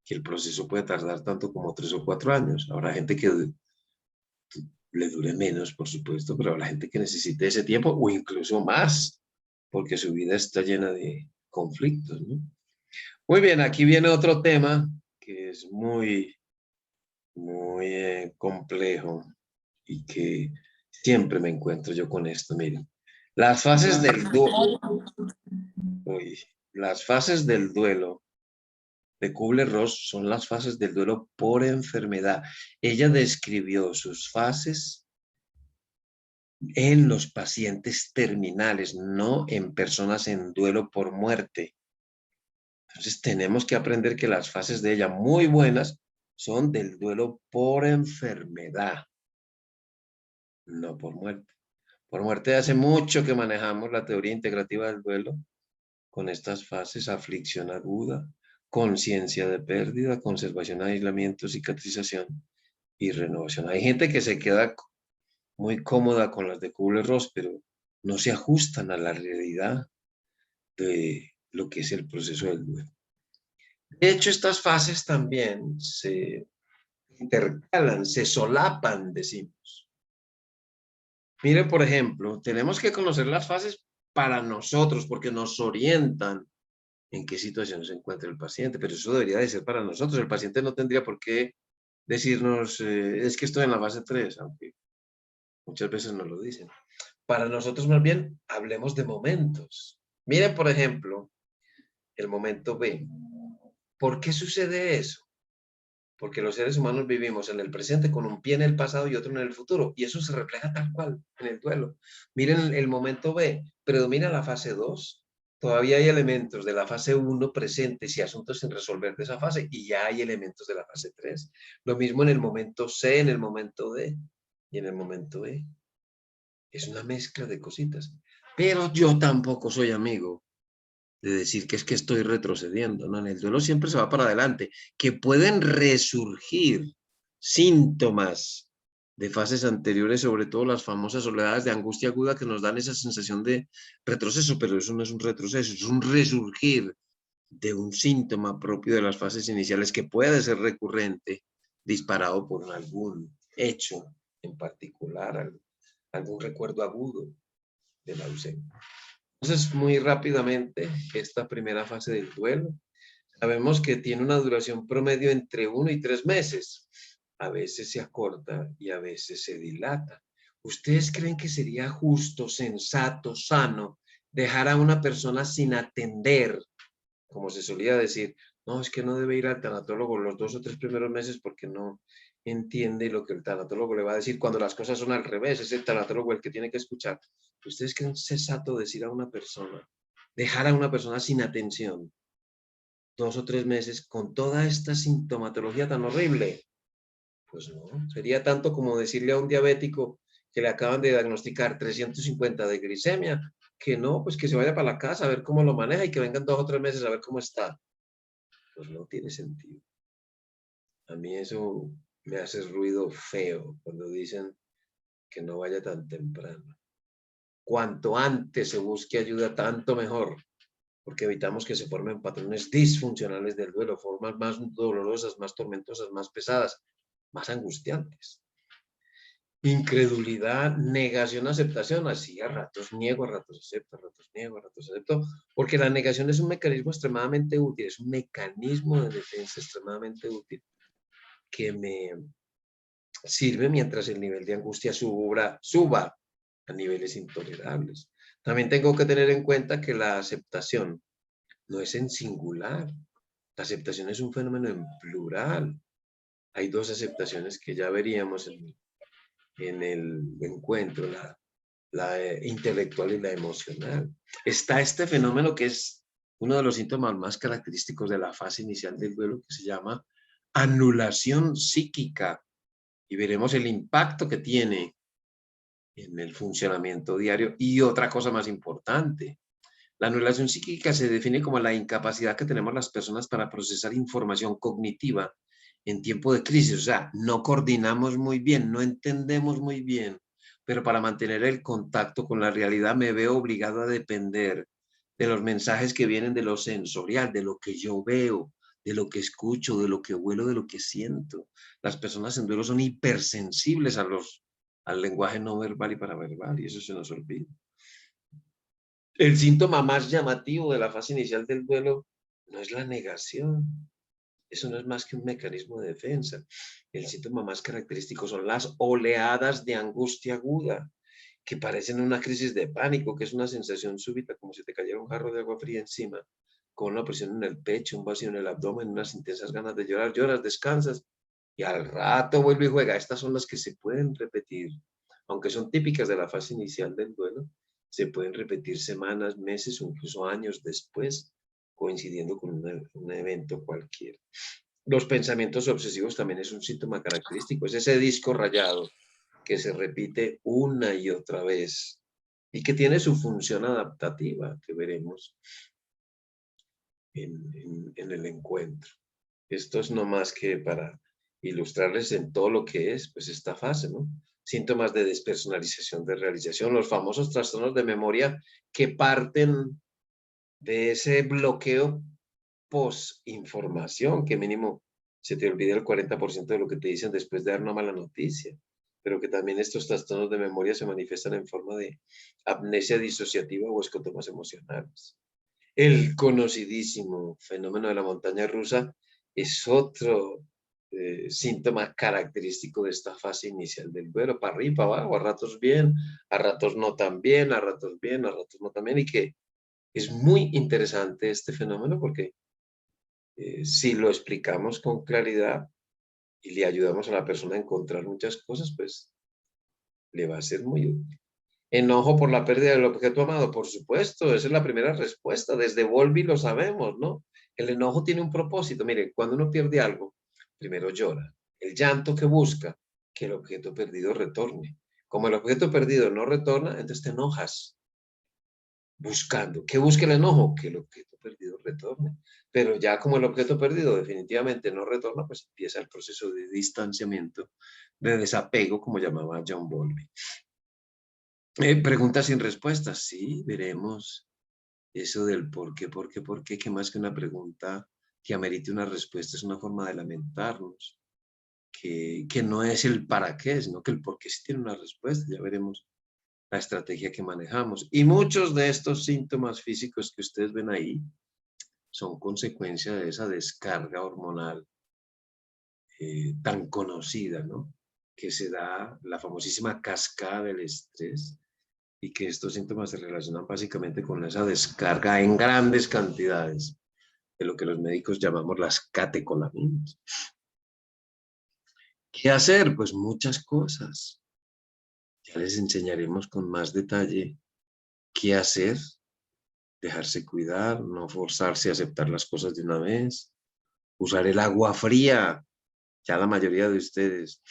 que el proceso puede tardar tanto como 3 o 4 años. Habrá gente que le dure menos, por supuesto, pero habrá gente que necesite ese tiempo o incluso más, porque su vida está llena de conflictos, ¿no? Muy bien, aquí viene otro tema que es muy complejo y que siempre me encuentro yo con esto. Miren, las fases del duelo, las fases del duelo de Kubler-Ross son las fases del duelo por enfermedad. Ella describió sus fases en los pacientes terminales, no en personas en duelo por muerte. Entonces tenemos que aprender que las fases de ella muy buenas son del duelo por enfermedad, no por muerte. Por muerte hace mucho que manejamos la teoría integrativa del duelo con estas fases: aflicción aguda, conciencia de pérdida, conservación, aislamiento, cicatrización y renovación. Hay gente que se queda muy cómoda con las de Kubler-Ross, pero no se ajustan a la realidad de lo que es el proceso del duelo. De hecho, estas fases también se intercalan, se solapan, decimos. Mire, por ejemplo, tenemos que conocer las fases para nosotros, porque nos orientan en qué situación se encuentra el paciente, pero eso debería de ser para nosotros. El paciente no tendría por qué decirnos, es que estoy en la fase 3, aunque muchas veces nos lo dicen. Para nosotros, más bien, hablemos de momentos. Miren, por ejemplo, el momento B. ¿Por qué sucede eso? Porque los seres humanos vivimos en el presente con un pie en el pasado y otro en el futuro, y eso se refleja tal cual en el duelo. Miren el momento B, predomina la fase 2, todavía hay elementos de la fase 1 presentes y asuntos sin resolver de esa fase, y ya hay elementos de la fase 3. Lo mismo en el momento C, en el momento D y en el momento E. Es una mezcla de cositas. Pero yo tampoco soy amigo de decir que es que estoy retrocediendo, ¿no? En el duelo siempre se va para adelante, que pueden resurgir síntomas de fases anteriores, sobre todo las famosas oleadas de angustia aguda que nos dan esa sensación de retroceso, pero eso no es un retroceso, es un resurgir de un síntoma propio de las fases iniciales que puede ser recurrente, disparado por algún hecho en particular, algún recuerdo agudo de la ausencia. Entonces, muy rápidamente, esta primera fase del duelo, sabemos que tiene una duración promedio entre 1 y 3 meses. A veces se acorta y a veces se dilata. ¿Ustedes creen que sería justo, sensato, sano dejar a una persona sin atender, como se solía decir? No, es que no debe ir al tanatólogo los 2 o 3 primeros meses porque no entiende lo que el tanatólogo le va a decir cuando las cosas son al revés. Es el tanatólogo el que tiene que escuchar. ¿Ustedes creen sensato decir a una persona, dejar a una persona sin atención 2 o 3 meses con toda esta sintomatología tan horrible? Pues no, sería tanto como decirle a un diabético que le acaban de diagnosticar 350 de glicemia, que no, pues que se vaya para la casa a ver cómo lo maneja y que vengan 2 o 3 meses a ver cómo está. Pues no tiene sentido. A mí eso me hace ruido feo cuando dicen que no vaya tan temprano. Cuanto antes se busque ayuda, tanto mejor, porque evitamos que se formen patrones disfuncionales del duelo, formas más dolorosas, más tormentosas, más pesadas, más angustiantes. Incredulidad, negación, aceptación, así a ratos niego, a ratos acepto, a ratos niego, a ratos acepto, porque la negación es un mecanismo extremadamente útil, es un mecanismo de defensa extremadamente útil que me sirve mientras el nivel de angustia suba a niveles intolerables. También tengo que tener en cuenta que la aceptación no es en singular. La aceptación es un fenómeno en plural. Hay 2 aceptaciones que ya veríamos en el encuentro. la intelectual y la emocional. Está este fenómeno que es uno de los síntomas más característicos de la fase inicial del duelo, que se llama anulación psíquica, y veremos el impacto que tiene en el funcionamiento diario. Y otra cosa más importante, la anulación psíquica se define como la incapacidad que tenemos las personas para procesar información cognitiva en tiempo de crisis. O sea, no coordinamos muy bien, no entendemos muy bien, pero para mantener el contacto con la realidad me veo obligado a depender de los mensajes que vienen de lo sensorial, de lo que yo veo, de lo que escucho, de lo que huelo, de lo que siento. Las personas en duelo son hipersensibles al lenguaje no verbal y paraverbal, y eso se nos olvida. El síntoma más llamativo de la fase inicial del duelo no es la negación. Eso no es más que un mecanismo de defensa. El síntoma más característico son las oleadas de angustia aguda, que parecen una crisis de pánico, que es una sensación súbita, como si te cayera un jarro de agua fría encima, con una presión en el pecho, un vacío en el abdomen, unas intensas ganas de llorar. Lloras, descansas, y al rato vuelve y juega. Estas son las que se pueden repetir, aunque son típicas de la fase inicial del duelo, se pueden repetir semanas, meses o incluso años después, coincidiendo con un evento cualquiera. Los pensamientos obsesivos también es un síntoma característico, es ese disco rayado que se repite una y otra vez y que tiene su función adaptativa, que veremos en el encuentro. Esto es no más que para ilustrarles en todo lo que es, pues, esta fase, ¿no? Síntomas de despersonalización de realización, los famosos trastornos de memoria que parten de ese bloqueo post-información, que mínimo se te olvida el 40% de lo que te dicen después de dar una mala noticia, pero que también estos trastornos de memoria se manifiestan en forma de amnesia disociativa o escotomas emocionales. El conocidísimo fenómeno de la montaña rusa es otro síntoma característico de esta fase inicial del duelo, para arriba, para abajo, a ratos bien, a ratos no tan bien, a ratos bien, a ratos no tan bien, y que es muy interesante este fenómeno porque si lo explicamos con claridad y le ayudamos a la persona a encontrar muchas cosas, pues le va a ser muy útil. Enojo por la pérdida del objeto amado, por supuesto, esa es la primera respuesta. Desde Volvi lo sabemos, ¿no? El enojo tiene un propósito. Mire, cuando uno pierde algo, primero llora. El llanto que busca que el objeto perdido retorne. Como el objeto perdido no retorna, entonces te enojas buscando. ¿Qué busca el enojo? Que el objeto perdido retorne. Pero ya como el objeto perdido definitivamente no retorna, pues empieza el proceso de distanciamiento, de desapego, como llamaba John Bowlby. Preguntas sin respuestas, sí, veremos eso del por qué, que más que una pregunta que amerite una respuesta es una forma de lamentarnos, que no es el para qué, sino que el por qué sí tiene una respuesta, ya veremos la estrategia que manejamos. Y muchos de estos síntomas físicos que ustedes ven ahí son consecuencia de esa descarga hormonal tan conocida, ¿no? Que se da la famosísima cascada del estrés, y que estos síntomas se relacionan básicamente con esa descarga en grandes cantidades de lo que los médicos llamamos las catecolaminas. ¿Qué hacer? Pues muchas cosas. Ya les enseñaremos con más detalle qué hacer, dejarse cuidar, no forzarse a aceptar las cosas de una vez, usar el agua fría. Ya la mayoría de ustedes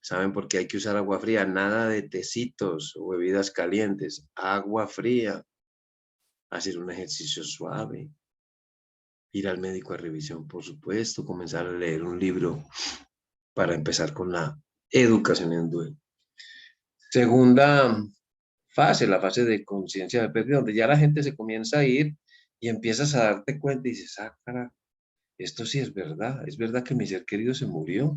saben por qué hay que usar agua fría, nada de tecitos o bebidas calientes, agua fría, hacer un ejercicio suave, ir al médico a revisión, por supuesto, comenzar a leer un libro para empezar con la educación en duelo. Segunda fase, la fase de conciencia de pérdida, donde ya la gente se comienza a ir y empiezas a darte cuenta y dices, ah, cara, esto sí es verdad que mi ser querido se murió,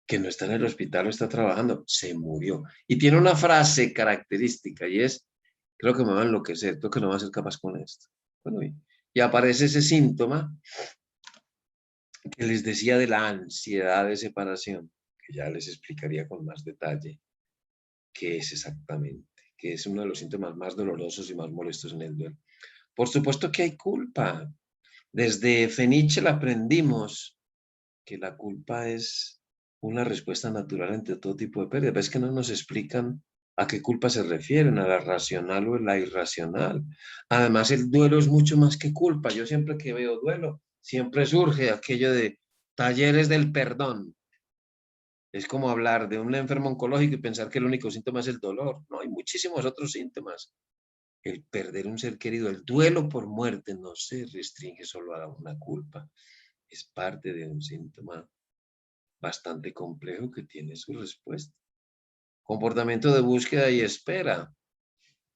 que no está en el hospital o está trabajando, se murió. Y tiene una frase característica y es, creo que me va a enloquecer, creo que no va a ser capaz con esto. Bueno, y aparece ese síntoma que les decía de la ansiedad de separación, que ya les explicaría con más detalle qué es exactamente, que es uno de los síntomas más dolorosos y más molestos en el duelo. Por supuesto que hay culpa. Desde Fenichel aprendimos que la culpa es una respuesta natural ante todo tipo de pérdida. Pero es que no nos explican ¿A qué culpa se refieren? ¿A la racional o a la irracional? Además, el duelo es mucho más que culpa. Yo siempre que veo duelo, siempre surge aquello de talleres del perdón. Es como hablar de un enfermo oncológico y pensar que el único síntoma es el dolor. No, hay muchísimos otros síntomas. El perder un ser querido, el duelo por muerte no se restringe solo a una culpa. Es parte de un síntoma bastante complejo que tiene su respuesta. Comportamiento de búsqueda y espera.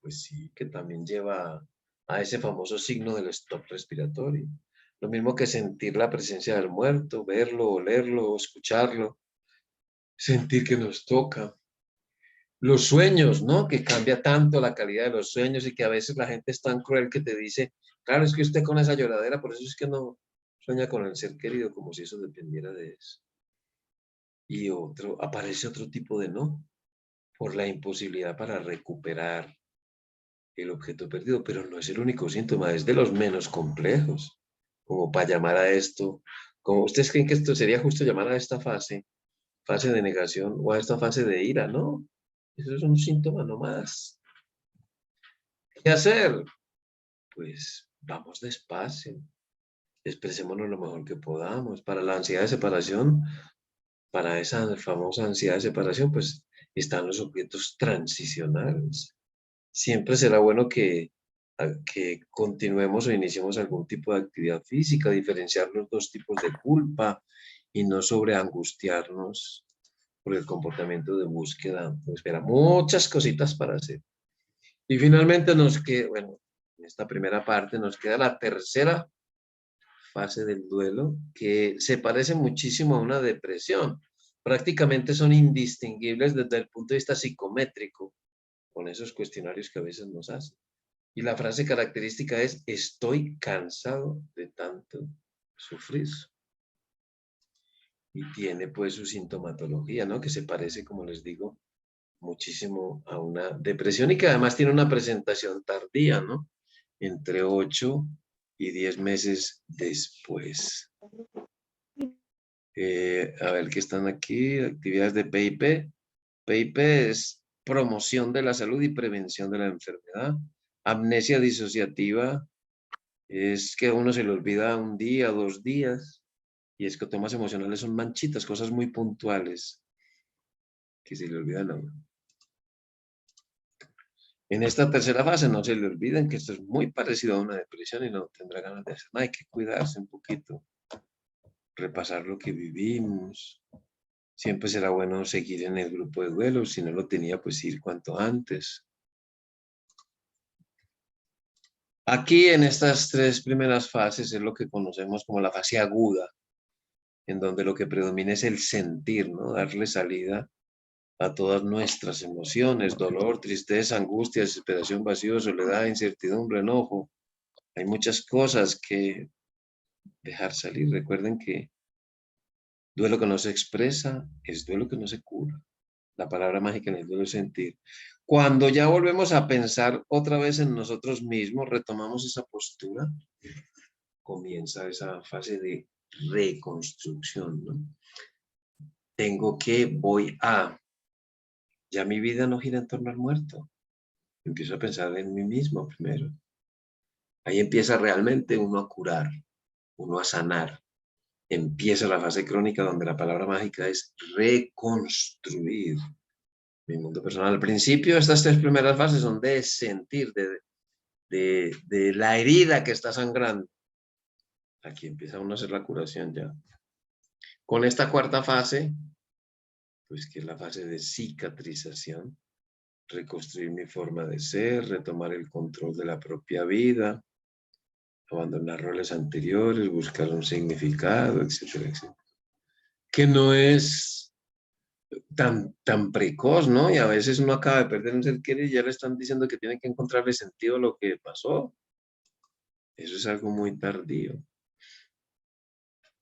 Pues sí, que también lleva a ese famoso signo del stop respiratorio. Lo mismo que sentir la presencia del muerto, verlo, olerlo, escucharlo, sentir que nos toca. Los sueños, ¿no? Que cambia tanto la calidad de los sueños y que a veces la gente es tan cruel que te dice, claro, es que usted con esa lloradera, por eso es que no sueña con el ser querido, como si eso dependiera de eso. Y aparece otro tipo de no, por la imposibilidad para recuperar el objeto perdido, pero no es el único síntoma, es de los menos complejos, como para llamar a esto, como ustedes creen que esto sería justo llamar a esta fase de negación o a esta fase de ira, ¿no? Eso es un síntoma nomás. ¿Qué hacer? Pues vamos despacio, expresémonos lo mejor que podamos. Para la ansiedad de separación, para esa famosa ansiedad de separación, pues están los objetos transicionales. Siempre será bueno que continuemos o iniciemos algún tipo de actividad física, diferenciar los dos tipos de culpa y no sobreangustiarnos por el comportamiento de búsqueda. Nos espera muchas cositas para hacer. Y finalmente nos queda, bueno, en esta primera parte nos queda la tercera fase del duelo, que se parece muchísimo a una depresión. Prácticamente son indistinguibles desde el punto de vista psicométrico, con esos cuestionarios que a veces nos hacen. Y la frase característica es, estoy cansado de tanto sufrir. Y tiene pues su sintomatología, ¿no? Que se parece, como les digo, muchísimo a una depresión y que además tiene una presentación tardía, ¿no? Entre 8 y 10 meses después. A ver, ¿qué están aquí? Actividades de PIP. PIP es promoción de la salud y prevención de la enfermedad. Amnesia disociativa es que a uno se le olvida un día, 2 días, y es que temas emocionales son manchitas, cosas muy puntuales que se le olvidan a uno. En esta tercera fase no se le olviden que esto es muy parecido a una depresión y no tendrá ganas de hacer nada. Hay que cuidarse un poquito, repasar lo que vivimos. Siempre será bueno seguir en el grupo de duelo. Si no lo tenía, pues ir cuanto antes. Aquí en estas tres primeras fases es lo que conocemos como la fase aguda, en donde lo que predomina es el sentir, ¿no? Darle salida a todas nuestras emociones, dolor, tristeza, angustia, desesperación, vacío, soledad, incertidumbre, enojo. Hay muchas cosas que dejar salir. Recuerden que duelo que no se expresa es duelo que no se cura. La palabra mágica en el duelo es sentir. Cuando ya volvemos a pensar otra vez en nosotros mismos, retomamos esa postura, comienza esa fase de reconstrucción, ¿no? Ya mi vida no gira en torno al muerto. Empiezo a pensar en mí mismo primero. Ahí empieza realmente uno a curar, uno a sanar. Empieza la fase crónica donde la palabra mágica es reconstruir mi mundo personal. Al principio, estas tres primeras fases son de sentir, de la herida que está sangrando. Aquí empieza uno a hacer la curación ya. Con esta cuarta fase, pues que es la fase de cicatrización, reconstruir mi forma de ser, retomar el control de la propia vida, abandonar roles anteriores, buscar un significado, etcétera, etcétera. Que no es tan precoz, ¿no? Y a veces uno acaba de perder un ser querido y ya le están diciendo que tiene que encontrarle sentido a lo que pasó. Eso es algo muy tardío.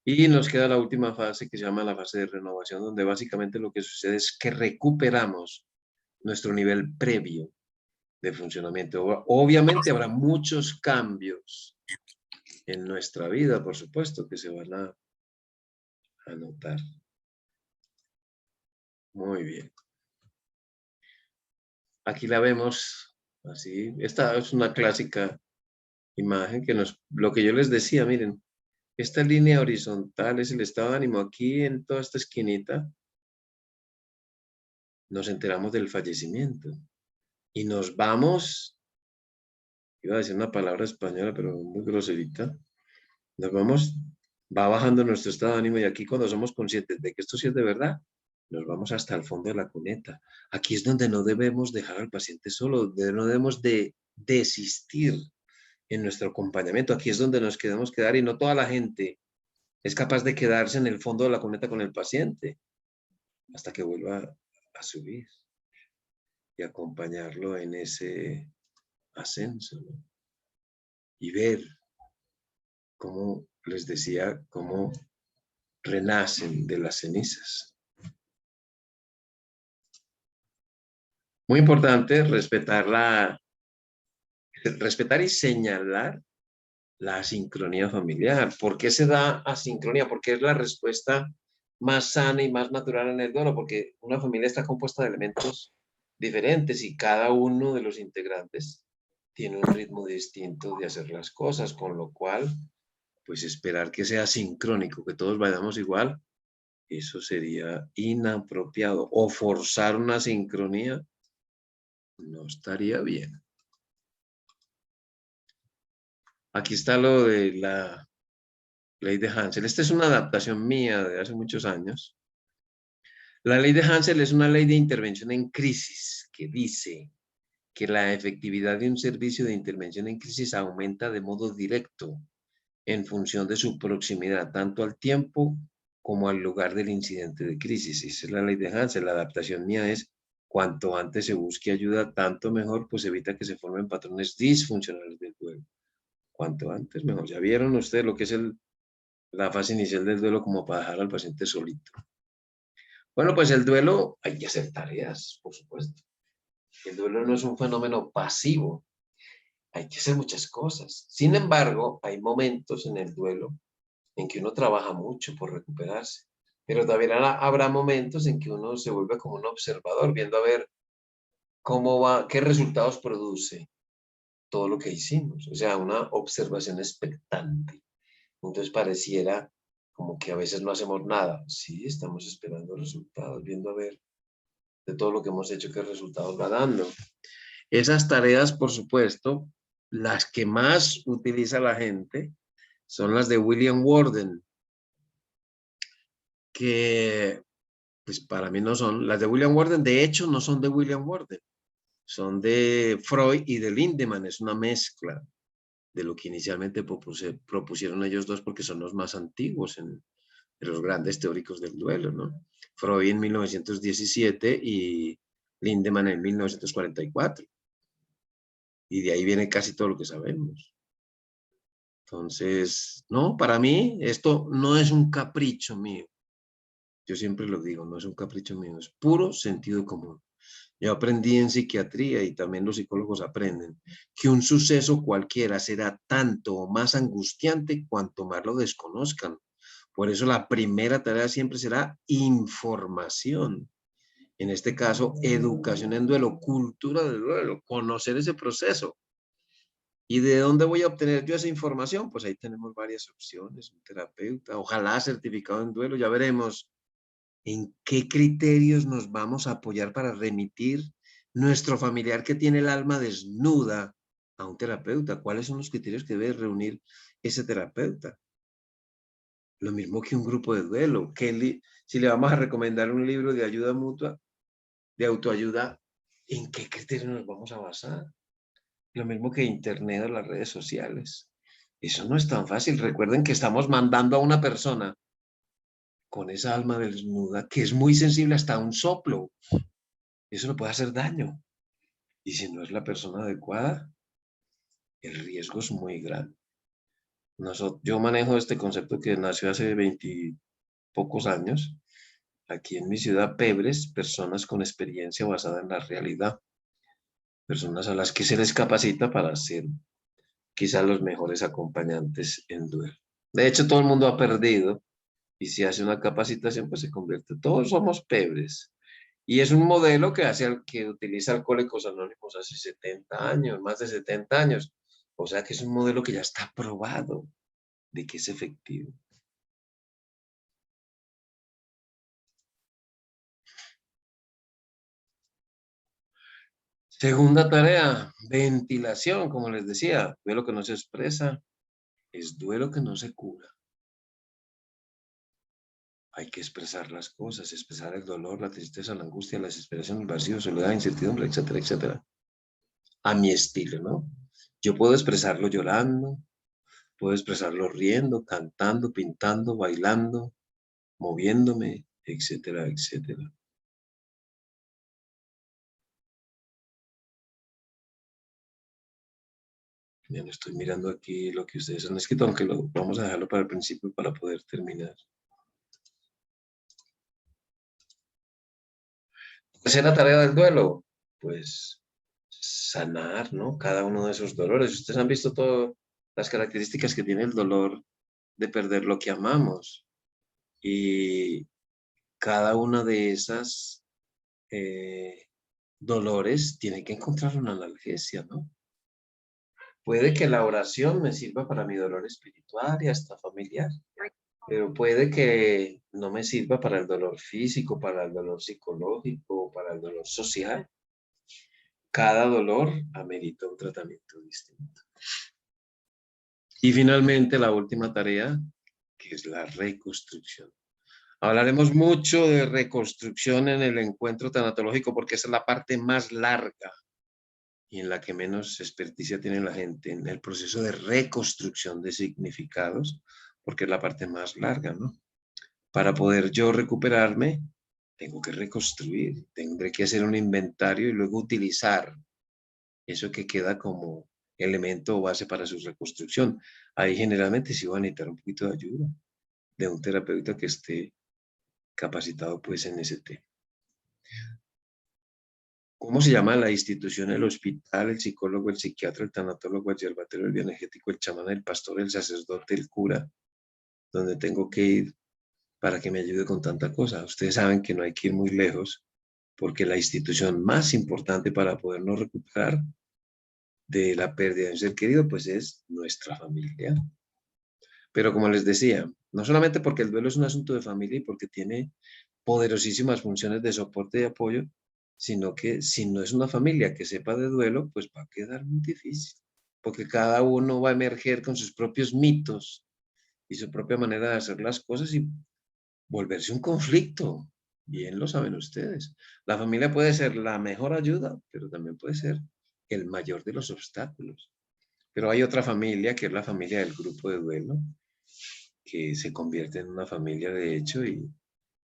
Y nos queda la última fase que se llama la fase de renovación, donde básicamente lo que sucede es que recuperamos nuestro nivel previo de funcionamiento. Obviamente habrá muchos cambios en nuestra vida, por supuesto, que se van a notar. Muy bien. aquí la vemos así. Esta es una clásica imagen que lo que yo les decía, miren, esta línea horizontal es el estado de ánimo. Aquí en toda esta esquinita nos enteramos del fallecimiento y nos vamos, iba a decir una palabra española, pero muy groserita, nos vamos, va bajando nuestro estado de ánimo y aquí cuando somos conscientes de que esto sí es de verdad, nos vamos hasta el fondo de la cuneta. Aquí es donde no debemos dejar al paciente solo, no debemos de desistir en nuestro acompañamiento. Aquí es donde nos queremos quedar y no toda la gente es capaz de quedarse en el fondo de la cuneta con el paciente hasta que vuelva a subir y acompañarlo en ese ascenso, ¿no? Y ver cómo, les decía, cómo renacen de las cenizas. Muy importante respetar y señalar la asincronía familiar. ¿Por qué se da asincronía? Porque es la respuesta más sana y más natural en el duelo, porque una familia está compuesta de elementos diferentes y cada uno de los integrantes tiene un ritmo distinto de hacer las cosas, con lo cual, pues esperar que sea sincrónico, que todos vayamos igual, eso sería inapropiado. O forzar una sincronía no estaría bien. Aquí está lo de la ley de Hansel. Esta es una adaptación mía de hace muchos años. La ley de Hansel es una ley de intervención en crisis que dice que la efectividad de un servicio de intervención en crisis aumenta de modo directo en función de su proximidad, tanto al tiempo como al lugar del incidente de crisis. Esa es la ley de Hansel. La adaptación mía es cuanto antes se busque ayuda, tanto mejor, pues evita que se formen patrones disfuncionales del duelo. Cuanto antes, mejor. Ya vieron ustedes lo que es la fase inicial del duelo como para dejar al paciente solito. Bueno, pues el duelo hay que hacer tareas, por supuesto. El duelo no es un fenómeno pasivo. Hay que hacer muchas cosas. Sin embargo, hay momentos en el duelo en que uno trabaja mucho por recuperarse. Pero también habrá momentos en que uno se vuelve como un observador, viendo a ver cómo va, qué resultados produce todo lo que hicimos. O sea, una observación expectante. Entonces pareciera como que a veces no hacemos nada. Sí, estamos esperando resultados, viendo a ver de todo lo que hemos hecho, qué resultados va dando. Esas tareas, por supuesto, las que más utiliza la gente son las de William Worden, que pues para mí no son. Las de William Worden, de hecho, no son de William Worden, son de Freud y de Lindemann. Es una mezcla de lo que inicialmente propusieron ellos dos porque son los más antiguos de los grandes teóricos del duelo, ¿no? Freud en 1917 y Lindemann en 1944. Y de ahí viene casi todo lo que sabemos. Entonces, no, para mí esto no es un capricho mío. Yo siempre lo digo, no es un capricho mío, es puro sentido común. Yo aprendí en psiquiatría y también los psicólogos aprenden que un suceso cualquiera será tanto o más angustiante cuanto más lo desconozcan. Por eso la primera tarea siempre será información. En este caso, educación en duelo, cultura del duelo, conocer ese proceso. ¿Y de dónde voy a obtener yo esa información? Pues ahí tenemos varias opciones, un terapeuta, ojalá certificado en duelo, ya veremos en qué criterios nos vamos a apoyar para remitir nuestro familiar que tiene el alma desnuda a un terapeuta. ¿Cuáles son los criterios que debe reunir ese terapeuta? Lo mismo que un grupo de duelo. Si le vamos a recomendar un libro de ayuda mutua, de autoayuda, ¿en qué criterios nos vamos a basar? Lo mismo que Internet o las redes sociales. Eso no es tan fácil. Recuerden que estamos mandando a una persona con esa alma desnuda que es muy sensible hasta un soplo. Eso le puede hacer daño. Y si no es la persona adecuada, el riesgo es muy grande. Yo manejo este concepto que nació hace 20 pocos años. Aquí en mi ciudad, Pebres, personas con experiencia basada en la realidad. Personas a las que se les capacita para ser quizás los mejores acompañantes en duelo. De hecho, todo el mundo ha perdido y si hace una capacitación, pues se convierte. Todos somos Pebres. Y es un modelo que utiliza Alcohólicos Anónimos hace 70 años, más de 70 años. O sea que es un modelo que ya está probado de que es efectivo. Segunda tarea, ventilación, como les decía, duelo que no se expresa es duelo que no se cura. Hay que expresar las cosas, expresar el dolor, la tristeza, la angustia, la desesperación, el vacío, soledad, incertidumbre, etcétera, etcétera. A mi estilo, ¿no? Yo puedo expresarlo llorando, puedo expresarlo riendo, cantando, pintando, bailando, moviéndome, etcétera, etcétera. Bien, estoy mirando aquí lo que ustedes han escrito, aunque vamos a dejarlo para el principio para poder terminar. Tercera tarea del duelo, pues sanar, ¿no? Cada uno de esos dolores. Ustedes han visto todas las características que tiene el dolor de perder lo que amamos. Y cada una de esas dolores tiene que encontrar una analgesia, ¿no? Puede que la oración me sirva para mi dolor espiritual y hasta familiar, pero puede que no me sirva para el dolor físico, para el dolor psicológico, para el dolor social. Cada dolor amerita un tratamiento distinto. Y finalmente la última tarea, que es la reconstrucción. Hablaremos mucho de reconstrucción en el encuentro tanatológico porque esa es la parte más larga y en la que menos experticia tiene la gente en el proceso de reconstrucción de significados, porque es la parte más larga, ¿no? Para poder yo recuperarme, tengo que reconstruir, tendré que hacer un inventario y luego utilizar eso que queda como elemento o base para su reconstrucción. Ahí generalmente sí va a necesitar un poquito de ayuda de un terapeuta que esté capacitado pues en ese tema. ¿Cómo se llama la institución? El hospital, el psicólogo, el psiquiatra, el tanatólogo, el yerbatero, el bioenergético, el chamán, el pastor, el sacerdote, el cura, donde tengo que ir para que me ayude con tanta cosa. Ustedes saben que no hay que ir muy lejos porque la institución más importante para podernos recuperar de la pérdida de un ser querido pues es nuestra familia. Pero como les decía, no solamente porque el duelo es un asunto de familia y porque tiene poderosísimas funciones de soporte y apoyo, sino que si no es una familia que sepa de duelo, pues va a quedar muy difícil, porque cada uno va a emerger con sus propios mitos y su propia manera de hacer las cosas y volverse un conflicto. Bien lo saben ustedes. La familia puede ser la mejor ayuda, pero también puede ser el mayor de los obstáculos. Pero hay otra familia, que es la familia del grupo de duelo, que se convierte en una familia de hecho y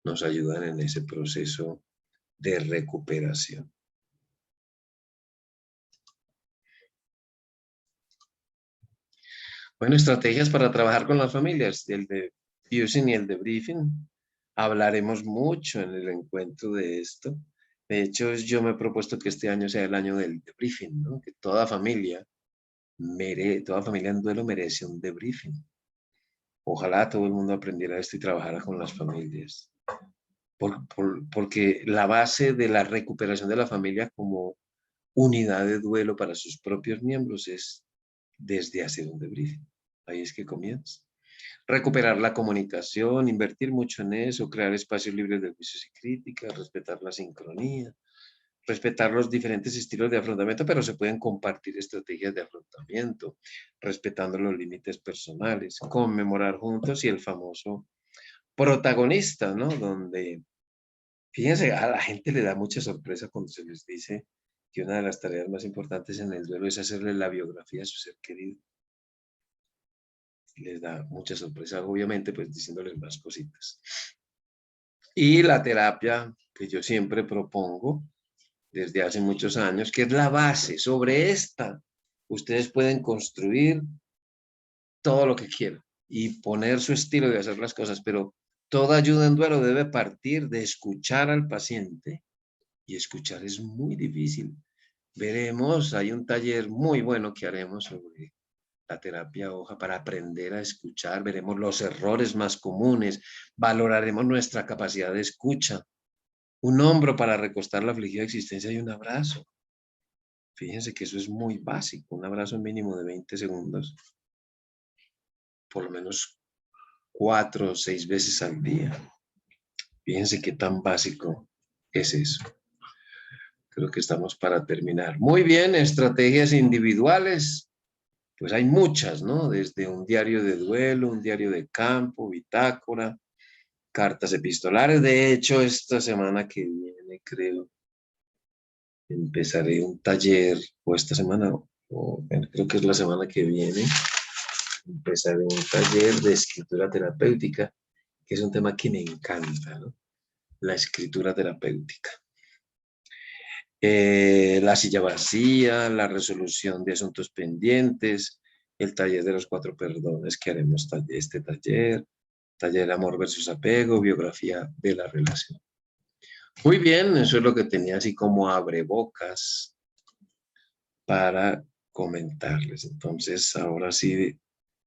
nos ayudan en ese proceso de recuperación. Bueno, estrategias para trabajar con las familias, el de fusing y el de briefing. Hablaremos mucho en el encuentro de esto. De hecho, yo me he propuesto que este año sea el año del debriefing, ¿no? Que toda familia en duelo merece un debriefing. Ojalá todo el mundo aprendiera esto y trabajara con las familias. Porque la base de la recuperación de la familia como unidad de duelo para sus propios miembros es desde hacer un debriefing. Ahí es que comienza. Recuperar la comunicación, invertir mucho en eso, crear espacios libres de juicios y críticas, respetar la sincronía, respetar los diferentes estilos de afrontamiento, pero se pueden compartir estrategias de afrontamiento, respetando los límites personales, conmemorar juntos y el famoso protagonista, ¿no? Donde, fíjense, a la gente le da mucha sorpresa cuando se les dice que una de las tareas más importantes en el duelo es hacerle la biografía a su ser querido. Les da mucha sorpresa, obviamente, pues diciéndoles más cositas. Y la terapia que yo siempre propongo desde hace muchos años, que es la base. Sobre esta, ustedes pueden construir todo lo que quieran y poner su estilo de hacer las cosas, pero toda ayuda en duelo debe partir de escuchar al paciente y escuchar es muy difícil. Veremos, hay un taller muy bueno que haremos sobre la terapia hoja para aprender a escuchar, veremos los errores más comunes, valoraremos nuestra capacidad de escucha Un hombro para recostar la afligida existencia y un abrazo. Fíjense que eso es muy básico, un abrazo mínimo de 20 segundos, por lo menos 4 o 6 veces al día. Fíjense qué tan básico es eso. Creo que estamos para terminar. Muy bien, estrategias individuales. Pues hay muchas, ¿no? Desde un diario de duelo, un diario de campo, bitácora, cartas epistolares. De hecho, esta semana que viene, creo, empezaré un taller, o esta semana, o bueno, creo que es la semana que viene, empezaré un taller de escritura terapéutica, que es un tema que me encanta, ¿no? La escritura terapéutica. La silla vacía, la resolución de asuntos pendientes, el taller de los 4 perdones que haremos este taller, taller amor versus apego, biografía de la relación. Muy bien, eso es lo que tenía así como abrebocas para comentarles. Entonces, ahora sí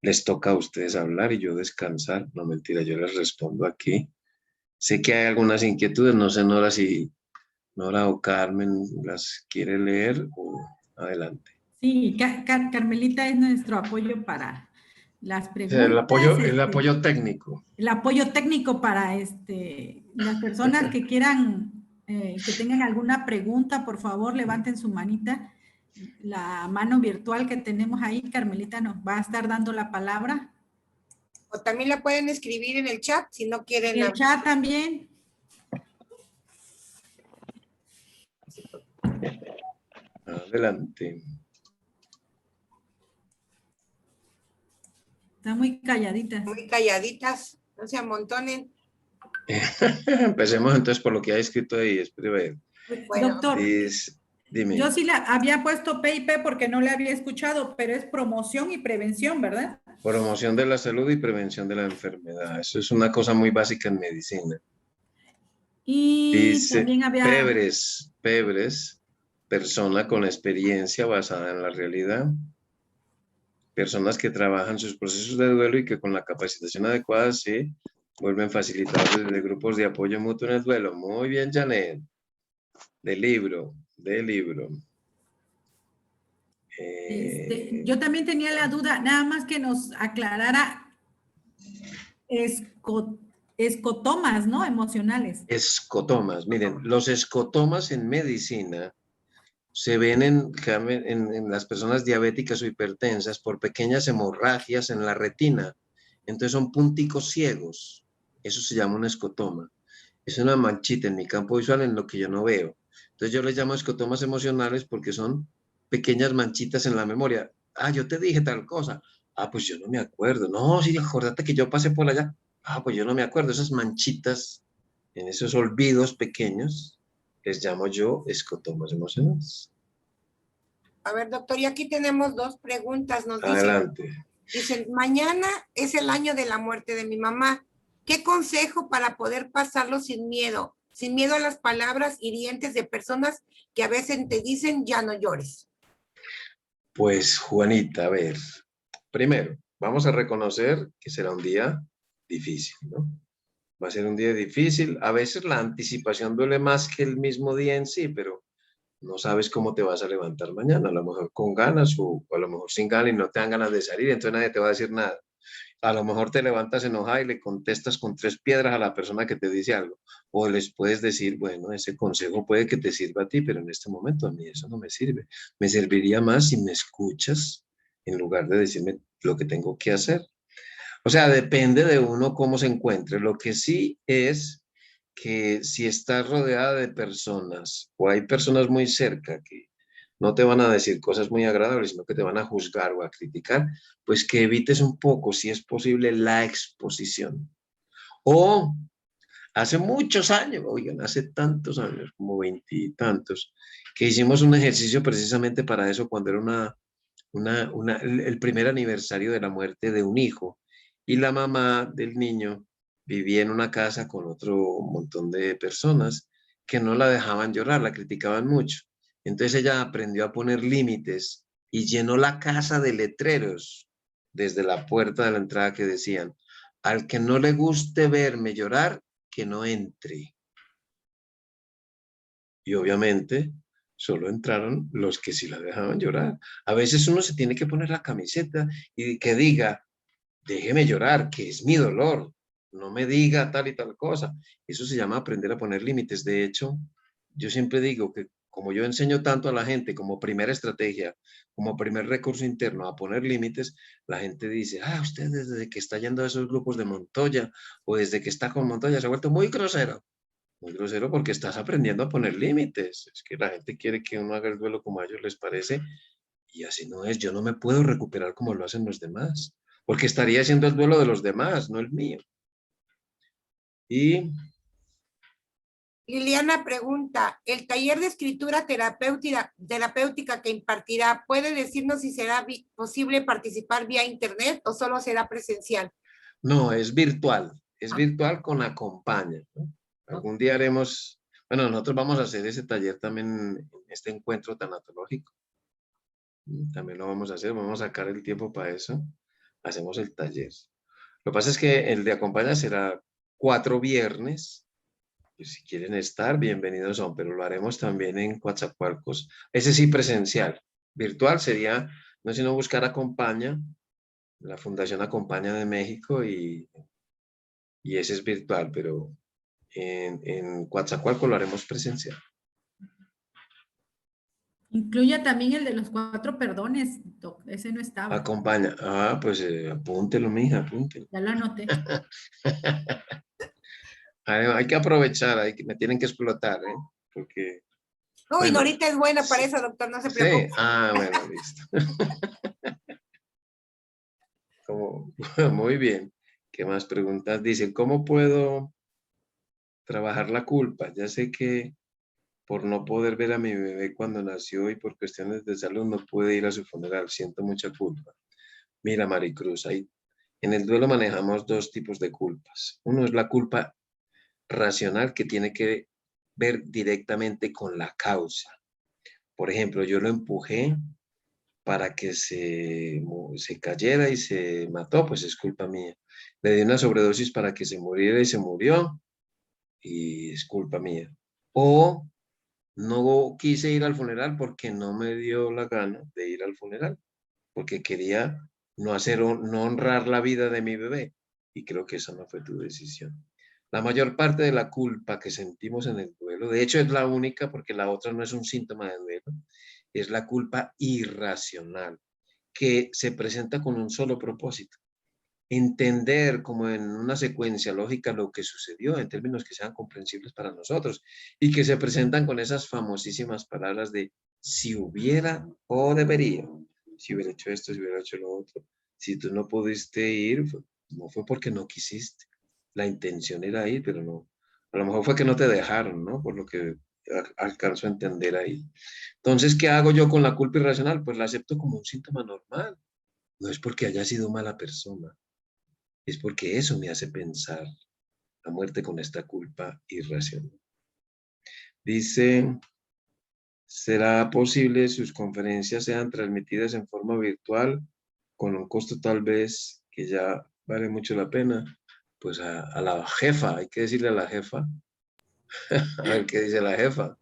les toca a ustedes hablar y yo descansar. No, mentira, yo les respondo aquí. Sé que hay algunas inquietudes, no sé, Nora, si Nora o Carmen las quiere leer o adelante. Sí, Carmelita es nuestro apoyo para las El preguntas, apoyo, el apoyo técnico. el apoyo técnico para las personas que quieran, que tengan alguna pregunta, por favor, levanten su manita. La mano virtual que tenemos ahí, Carmelita nos va a estar dando la palabra. O también la pueden escribir en el chat si no quieren. El chat también. Adelante. Están muy calladitas. Muy calladitas, no se amontonen. Empecemos entonces por lo que ha escrito ahí. Espere, Bueno, Doctor, dime. yo sí la había puesto PIP porque no la había escuchado, pero es promoción y prevención, ¿verdad? Promoción de la salud y prevención de la enfermedad. Eso es una cosa muy básica en medicina. Y Dice, también había... Pebres, persona con experiencia basada en la realidad. Personas que trabajan sus procesos de duelo y que con la capacitación adecuada se vuelven facilitadores de grupos de apoyo mutuo en el duelo. Muy bien, Janet. De libro. yo también tenía la duda, nada más que nos aclarara escotomas, ¿no? Emocionales. Escotomas. Miren, los escotomas en medicina se ven en las personas diabéticas o hipertensas por pequeñas hemorragias en la retina. Entonces son punticos ciegos. Eso se llama un escotoma. Es una manchita en mi campo visual en lo que yo no veo. Entonces yo les llamo escotomas emocionales porque son pequeñas manchitas en la memoria. Ah, yo te dije tal cosa. Ah, pues yo no me acuerdo. No, sí, acordate que yo pasé por allá. Ah, pues yo no me acuerdo. Esas manchitas en esos olvidos pequeños les llamo yo escotomas emocionales. a ver, doctor, y aquí tenemos 2 preguntas. Nos Adelante. dicen, mañana es el año de la muerte de mi mamá. ¿Qué consejo para poder pasarlo sin miedo? Sin miedo a las palabras hirientes de personas que a veces te dicen, ya no llores. Pues Juanita, a ver, primero, vamos a reconocer que será un día difícil, ¿no? Va a ser un día difícil. A veces la anticipación duele más que el mismo día en sí, pero no sabes cómo te vas a levantar mañana. A lo mejor con ganas o a lo mejor sin ganas y no te dan ganas de salir, entonces nadie te va a decir nada. A lo mejor te levantas enojada y le contestas con 3 piedras a la persona que te dice algo. O les puedes decir, bueno, ese consejo puede que te sirva a ti, pero en este momento a mí eso no me sirve. Me serviría más si me escuchas en lugar de decirme lo que tengo que hacer. O sea, depende de uno cómo se encuentre. Lo que sí es que si estás rodeada de personas o hay personas muy cerca que no te van a decir cosas muy agradables, sino que te van a juzgar o a criticar, pues que evites un poco, si es posible, la exposición. O hace muchos años, oigan, hace tantos años, como 20 y tantos, que hicimos un ejercicio precisamente para eso cuando era el primer aniversario de la muerte de un hijo y la mamá del niño vivía en una casa con otro montón de personas que no la dejaban llorar, la criticaban mucho. Entonces ella aprendió a poner límites y llenó la casa de letreros desde la puerta de la entrada que decían, al que no le guste verme llorar, que no entre. Y obviamente solo entraron los que sí la dejaban llorar. A veces uno se tiene que poner la camiseta y que diga, déjeme llorar, que es mi dolor. No me diga tal y tal cosa. Eso se llama aprender a poner límites. De hecho, yo siempre digo que como yo enseño tanto a la gente como primera estrategia, como primer recurso interno a poner límites, la gente dice, usted desde que está yendo a esos grupos de Montoya o desde que está con Montoya se ha vuelto muy grosero. Muy grosero porque estás aprendiendo a poner límites. Es que la gente quiere que uno haga el duelo como a ellos les parece y así no es. Yo no me puedo recuperar como lo hacen los demás porque estaría haciendo el duelo de los demás, no el mío. Y Liliana pregunta, ¿el taller de escritura terapéutica que impartirá puede decirnos si será posible participar vía internet o solo será presencial? no, es virtual. Es virtual con Acompaña, ¿no? Algún día haremos, bueno, nosotros vamos a hacer ese taller también en este encuentro tanatológico. También lo vamos a hacer, vamos a sacar el tiempo para eso. Hacemos el taller. Lo que pasa es que el de Acompaña será 4 viernes. Y si quieren estar, bienvenidos son, pero lo haremos también en Coatzacoalcos. Ese sí presencial. Virtual sería, no es sino buscar Acompaña, la Fundación Acompaña de México y ese es virtual, pero en Coatzacoalcos lo haremos presencial. Incluye también el de los 4 perdones, doc. Ese no estaba. Acompaña. Pues apúntelo, mija, apúntelo. Ya lo anoté. Hay que aprovechar, me tienen que explotar, ¿eh? Porque... Uy, bueno, Norita es buena para sí, eso, doctor, no se sí. preocupe. Bueno, listo. Muy bien. ¿Qué más preguntas? Dicen, ¿cómo puedo trabajar la culpa? Ya sé que por no poder ver a mi bebé cuando nació y por cuestiones de salud no pude ir a su funeral. Siento mucha culpa. Mira, Maricruz, ahí en el duelo manejamos 2 tipos de culpas. Uno es la culpa racional que tiene que ver directamente con la causa. Por ejemplo, yo lo empujé para que se cayera y se mató, pues es culpa mía. Le di una sobredosis para que se muriera y se murió y es culpa mía. O no quise ir al funeral porque no me dio la gana de ir al funeral, porque quería no honrar la vida de mi bebé. Y creo que esa no fue tu decisión. La mayor parte de la culpa que sentimos en el duelo, de hecho es la única porque la otra no es un síntoma de duelo, es la culpa irracional, que se presenta con un solo propósito: entender como en una secuencia lógica lo que sucedió en términos que sean comprensibles para nosotros y que se presentan con esas famosísimas palabras de si hubiera o debería, si hubiera hecho esto, si hubiera hecho lo otro. Si tú no pudiste ir, no fue porque no quisiste. La intención era ir, pero no. A lo mejor fue que no te dejaron, ¿no? Por lo que alcanzo a entender ahí. Entonces, ¿qué hago yo con la culpa irracional? Pues la acepto como un síntoma normal. No es porque haya sido mala persona, es porque eso me hace pensar la muerte con esta culpa irracional. Dice, ¿será posible sus conferencias sean transmitidas en forma virtual con un costo tal vez que ya vale mucho la pena? Pues a la jefa, hay que decirle a la jefa. A ver qué dice la jefa.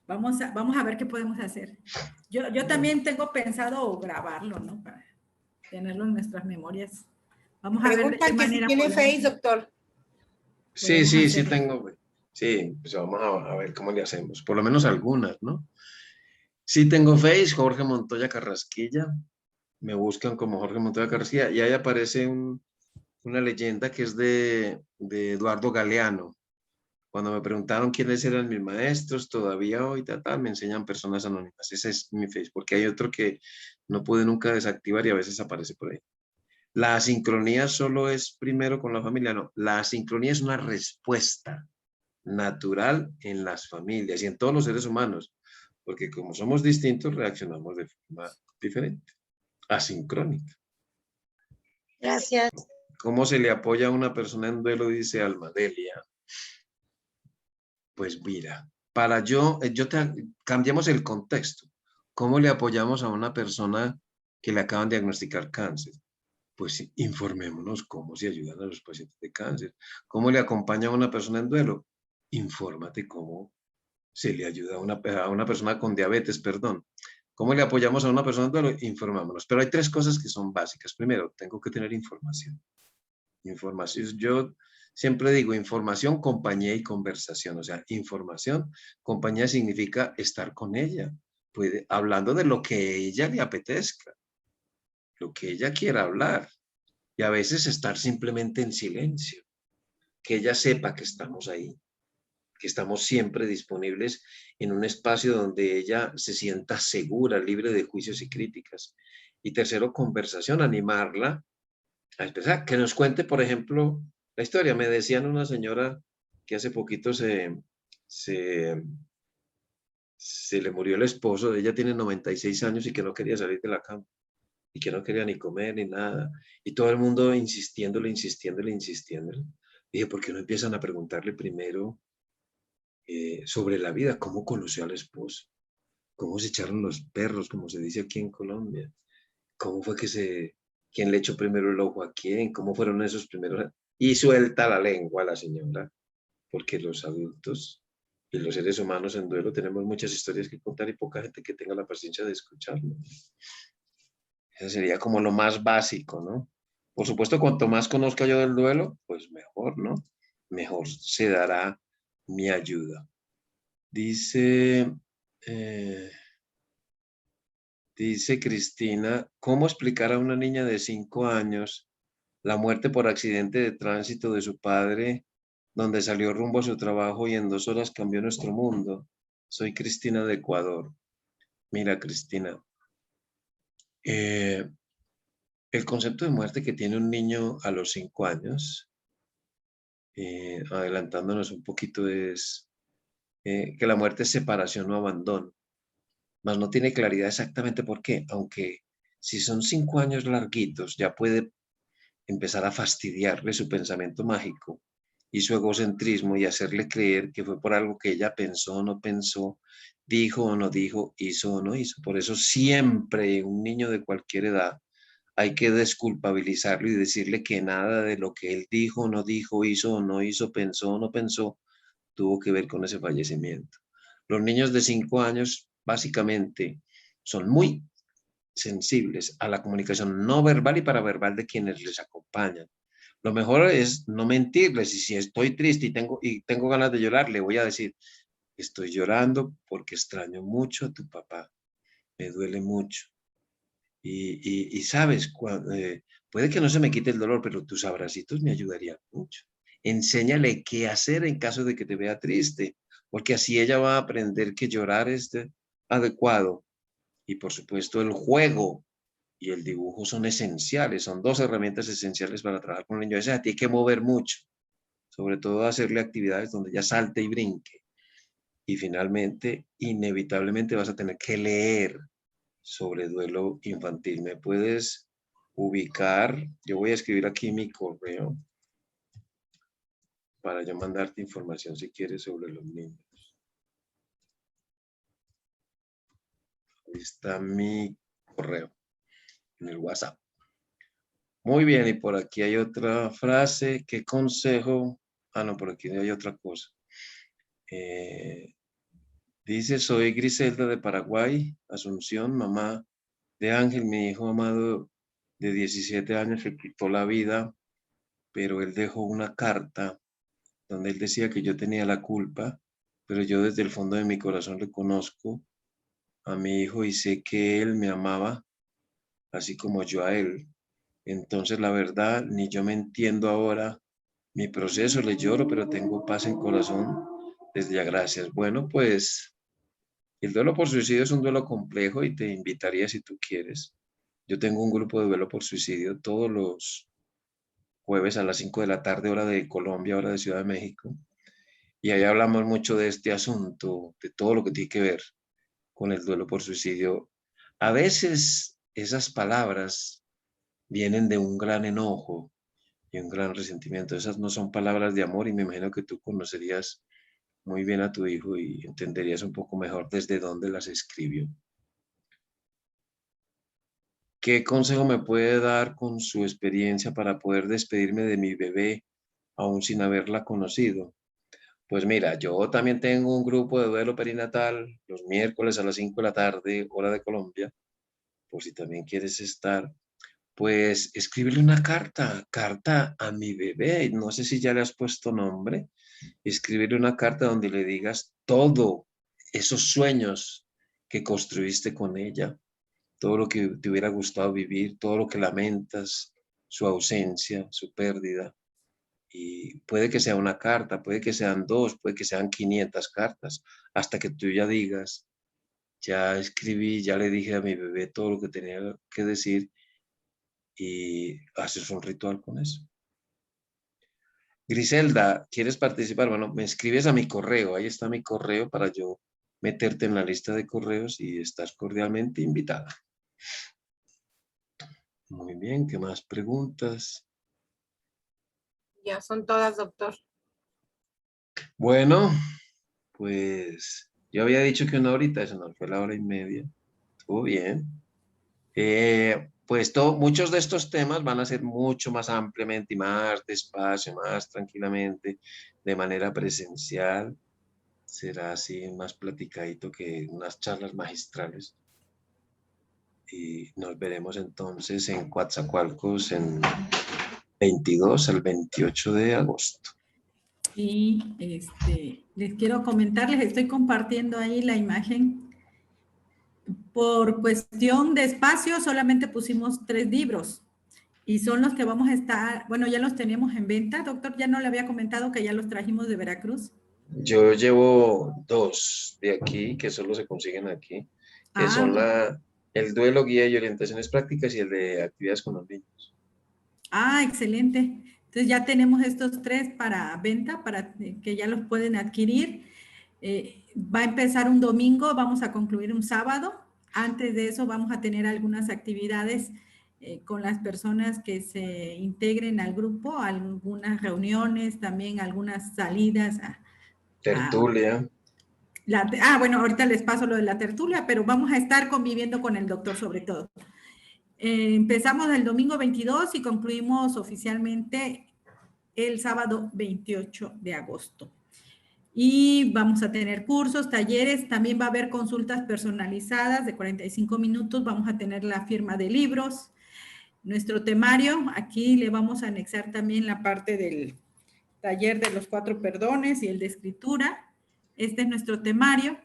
Vamos a ver qué podemos hacer. Yo también tengo pensado grabarlo, ¿no? Para tenerlo en nuestras memorias. Vamos a ver de qué Preguntan que si manera tiene podemos, Face, doctor. Sí, podemos sí hacerlo. tengo. Sí, pues vamos a ver cómo le hacemos. Por lo menos algunas, ¿no? Sí tengo Face, Jorge Montoya Carrasquilla. Me buscan como Jorge Montoya Carrasquilla y ahí aparece una leyenda que es de Eduardo Galeano. Cuando me preguntaron quiénes eran mis maestros, todavía hoy me enseñan personas anónimas. Ese es mi Face, porque hay otro que no pude nunca desactivar y a veces aparece por ahí. La asincronía solo es primero con la familia, no. La asincronía es una respuesta natural en las familias y en todos los seres humanos, porque como somos distintos, reaccionamos de forma diferente, asincrónica. Gracias. ¿Cómo se le apoya a una persona en duelo? Dice Almadelia. Pues mira, cambiamos el contexto. ¿Cómo le apoyamos a una persona que le acaban de diagnosticar cáncer? Pues informémonos cómo se ayudan a los pacientes de cáncer. ¿Cómo le acompaña a una persona en duelo? infórmate cómo se le ayuda a una persona con diabetes, perdón. ¿Cómo le apoyamos a una persona? Bueno, informámonos. Pero hay tres cosas que son básicas. Primero, tengo que tener información. Información. Yo siempre digo información, compañía y conversación. O sea, información, compañía significa estar con ella. Puede, hablando de lo que ella le apetezca, lo que ella quiera hablar. Y a veces estar simplemente en silencio. Que ella sepa que estamos ahí, que estamos siempre disponibles en un espacio donde ella se sienta segura, libre de juicios y críticas. Y tercero, conversación, animarla a empezar, que nos cuente, por ejemplo, la historia. Me decían una señora que hace poquito se le murió el esposo, ella tiene 96 años y que no quería salir de la cama y que no quería ni comer ni nada. Y todo el mundo insistiéndole, insistiéndole, insistiéndole. Dije, ¿por qué no empiezan a preguntarle primero sobre la vida? ¿Cómo conoció al esposo? ¿Cómo se echaron los perros, como se dice aquí en Colombia? ¿Cómo fue quién le echó primero el ojo a quién? ¿Cómo fueron esos primeros? Y suelta la lengua la señora, porque los adultos y los seres humanos en duelo tenemos muchas historias que contar y poca gente que tenga la paciencia de escucharlo. Eso sería como lo más básico, ¿no? Por supuesto, cuanto más conozca yo del duelo, pues mejor, ¿no? Mejor se dará mi ayuda. Dice, dice Cristina, ¿cómo explicar a una niña de 5 años la muerte por accidente de tránsito de su padre, donde salió rumbo a su trabajo y en 2 horas cambió nuestro mundo? Soy Cristina de Ecuador. Mira, Cristina, el concepto de muerte que tiene un niño a los 5 años, adelantándonos un poquito, es que la muerte es separación o abandono. Mas no tiene claridad exactamente por qué, aunque si son 5 años larguitos, ya puede empezar a fastidiarle su pensamiento mágico y su egocentrismo y hacerle creer que fue por algo que ella pensó o no pensó, dijo o no dijo, hizo o no hizo. Por eso siempre un niño de cualquier edad hay que desculpabilizarlo y decirle que nada de lo que él dijo o no dijo, hizo o no hizo, pensó o no pensó, tuvo que ver con ese fallecimiento. Los niños de 5 años básicamente son muy sensibles a la comunicación no verbal y paraverbal de quienes les acompañan. Lo mejor es no mentirles, y si estoy triste y tengo ganas de llorar, le voy a decir, estoy llorando porque extraño mucho a tu papá, me duele mucho. Y sabes, puede que no se me quite el dolor, pero tus abracitos me ayudarían mucho. Enséñale qué hacer en caso de que te vea triste, porque así ella va a aprender que llorar es adecuado. Y por supuesto el juego y el dibujo son esenciales, son 2 herramientas esenciales para trabajar con el niño. O sea, tiene que mover mucho, sobre todo hacerle actividades donde ya salte y brinque. Y finalmente, inevitablemente vas a tener que leer sobre duelo infantil. ¿Me puedes ubicar? Yo voy a escribir aquí mi correo para yo mandarte información si quieres sobre los niños. Ahí está mi correo en el WhatsApp. Muy bien, y por aquí hay otra frase. ¿Qué consejo? Ah, no, por aquí hay otra cosa. Dice, soy Griselda de Paraguay, Asunción, mamá de Ángel, mi hijo amado de 17 años, que quitó la vida, pero él dejó una carta donde él decía que yo tenía la culpa, pero yo desde el fondo de mi corazón le conozco a mi hijo y sé que él me amaba, así como yo a él. Entonces, la verdad, ni yo me entiendo ahora mi proceso, le lloro, pero tengo paz en corazón desde ya, gracias. Bueno, pues el duelo por suicidio es un duelo complejo y te invitaría si tú quieres. Yo tengo un grupo de duelo por suicidio todos los jueves a las 5 de la tarde, hora de Colombia, hora de Ciudad de México. Y ahí hablamos mucho de este asunto, de todo lo que tiene que ver con el duelo por suicidio. A veces esas palabras vienen de un gran enojo y un gran resentimiento. Esas no son palabras de amor y me imagino que tú conocerías muy bien a tu hijo y entenderías un poco mejor desde dónde las escribió. ¿Qué consejo me puede dar con su experiencia para poder despedirme de mi bebé aún sin haberla conocido? Pues mira, yo también tengo un grupo de duelo perinatal los miércoles a las 5 de la tarde, hora de Colombia, por si también quieres estar. Pues escríbele una carta a mi bebé. No sé si ya le has puesto nombre. Escribirle una carta donde le digas todo esos sueños que construiste con ella, todo lo que te hubiera gustado vivir, todo lo que lamentas, su ausencia, su pérdida. Y puede que sea una carta, puede que sean dos, puede que sean 500 cartas, hasta que tú ya digas, ya escribí, ya le dije a mi bebé todo lo que tenía que decir y haces un ritual con eso. Griselda, ¿quieres participar? Bueno, me escribes a mi correo, ahí está mi correo para yo meterte en la lista de correos y estás cordialmente invitada. Muy bien, ¿qué más preguntas? Ya son todas, doctor. Bueno, pues yo había dicho que una horita, eso no fue la hora y media. Estuvo bien. Pues muchos de estos temas van a ser mucho más ampliamente y más despacio, más tranquilamente, de manera presencial. Será así más platicadito que unas charlas magistrales. Y nos veremos entonces en Coatzacoalcos en 22 al 28 de agosto. Y les quiero comentar, les estoy compartiendo ahí la imagen. Por cuestión de espacio, solamente pusimos 3 libros. Y son los que vamos a estar, bueno, ya los tenemos en venta. Doctor, ya no le había comentado que ya los trajimos de Veracruz. Yo llevo 2 de aquí, que solo se consiguen aquí, que Ah, son el duelo, guía y orientaciones prácticas y el de actividades con los niños. excelente. Entonces ya tenemos estos 3 para venta, para que ya los pueden adquirir. Va a empezar un domingo, vamos a concluir un sábado. Antes de eso vamos a tener algunas actividades con las personas que se integren al grupo, algunas reuniones, también algunas salidas Tertulia. bueno, ahorita les paso lo de la tertulia, pero vamos a estar conviviendo con el doctor sobre todo. Empezamos el domingo 22 y concluimos oficialmente el sábado 28 de agosto. Y vamos a tener cursos, talleres, también va a haber consultas personalizadas de 45 minutos, vamos a tener la firma de libros, nuestro temario, aquí le vamos a anexar también la parte del taller de los 4 perdones y el de escritura. Este es nuestro temario.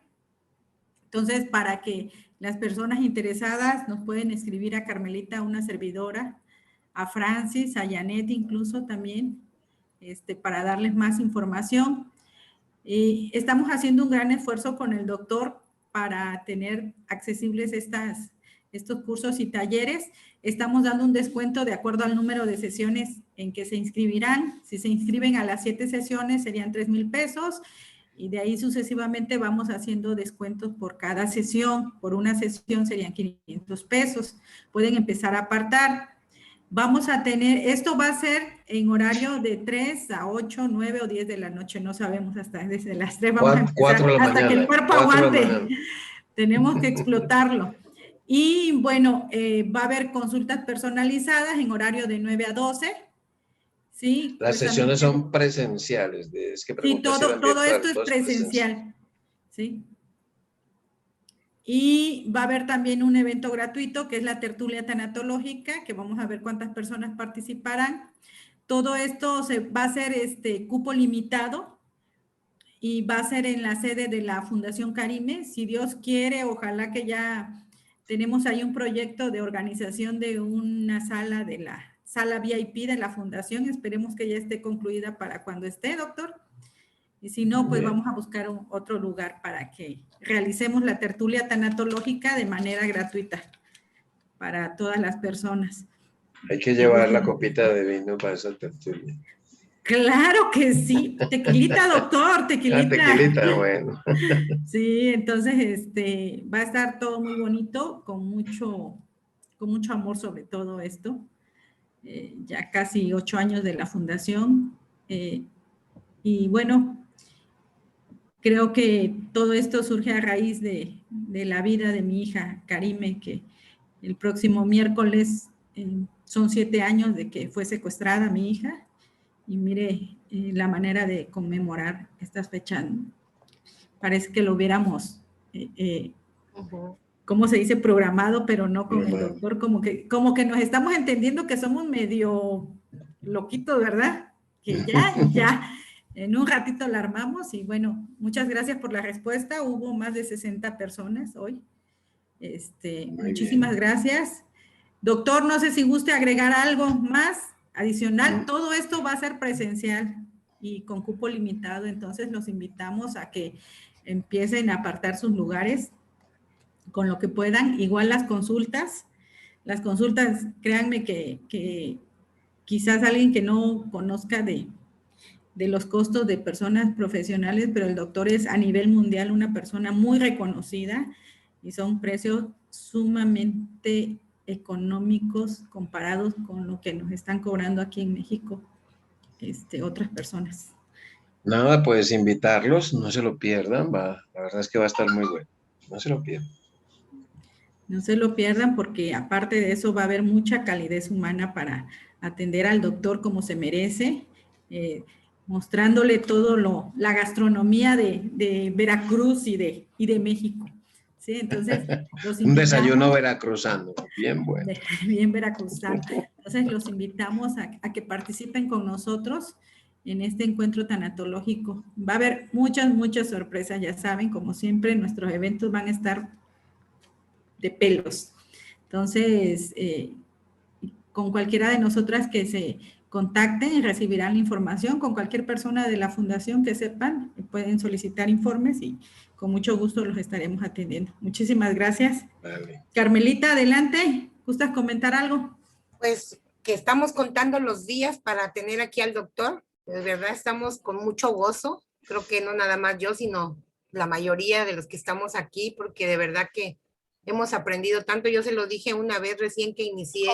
Entonces, para que las personas interesadas nos pueden escribir a Carmelita, una servidora, a Francis, a Janet incluso también, para darles más información. Estamos haciendo un gran esfuerzo con el doctor para tener accesibles estos cursos y talleres. Estamos dando un descuento de acuerdo al número de sesiones en que se inscribirán. Si se inscriben a las 7 sesiones serían 3,000 pesos y de ahí sucesivamente vamos haciendo descuentos por cada sesión. Por una sesión serían 500 pesos. Pueden empezar a apartar. Vamos a tener, esto va a ser en horario de 3 a 8, 9 o 10 de la noche, no sabemos hasta desde las 3 vamos a empezar, 4 de la hasta mañana, que el cuerpo aguante, tenemos que explotarlo. Y bueno, va a haber consultas personalizadas en horario de 9 a 12, ¿sí? Las sesiones son presenciales, es que Sí, preguntas si eran todo esto virtuales, es todo es presencial. presencial, ¿sí? Y va a haber también un evento gratuito que es la tertulia tanatológica, que vamos a ver cuántas personas participarán. Todo esto va a ser cupo limitado y va a ser en la sede de la Fundación Carime. Si Dios quiere, ojalá que ya tenemos ahí un proyecto de organización de una sala de la sala VIP de la Fundación. Esperemos que ya esté concluida para cuando esté, doctor. Y si no, pues vamos a buscar otro lugar para que realicemos la tertulia tanatológica de manera gratuita para todas las personas. Hay que llevar la copita de vino para esa tertulia. Claro que sí. Tequilita, doctor, tequilita. Tequilita, bueno. Sí, entonces va a estar todo muy bonito, con mucho amor sobre todo esto. Ya casi 8 años de la fundación. Y bueno, creo que todo esto surge a raíz de la vida de mi hija Karime, que el próximo miércoles son 7 años de que fue secuestrada mi hija. Y mire, la manera de conmemorar estas fechas. Parece que lo hubiéramos, ¿cómo se dice? Programado, pero no con el doctor, como que nos estamos entendiendo que somos medio loquitos, ¿verdad? Que ya, en un ratito la armamos y bueno, muchas gracias por la respuesta. Hubo más de 60 personas hoy. Muchísimas gracias. Doctor, no sé si guste agregar algo más adicional. Todo esto va a ser presencial y con cupo limitado, entonces los invitamos a que empiecen a apartar sus lugares con lo que puedan. Igual las consultas, créanme que quizás alguien que no conozca de los costos de personas profesionales, pero el doctor es a nivel mundial una persona muy reconocida y son precios sumamente económicos comparados con lo que nos están cobrando aquí en México otras personas. Nada, pues invitarlos, no se lo pierdan, la verdad es que va a estar muy bueno, no se lo pierdan. No se lo pierdan porque aparte de eso va a haber mucha calidez humana para atender al doctor como se merece, mostrándole todo la gastronomía de Veracruz y de México. ¿Sí? Entonces, un desayuno veracruzano, bien bueno. Bien veracruzano. Entonces, los invitamos a que participen con nosotros en este encuentro tanatológico. Va a haber muchas sorpresas, ya saben, como siempre, nuestros eventos van a estar de pelos. Entonces, con cualquiera de nosotras que se contacten, recibirán la información. Con cualquier persona de la fundación que sepan, pueden solicitar informes y con mucho gusto los estaremos atendiendo. Muchísimas gracias. Vale. Carmelita, adelante. ¿Gustas comentar algo? Pues que estamos contando los días para tener aquí al doctor. De verdad estamos con mucho gozo. Creo que no nada más yo, sino la mayoría de los que estamos aquí, porque de verdad que hemos aprendido tanto. Yo se lo dije una vez recién que inicié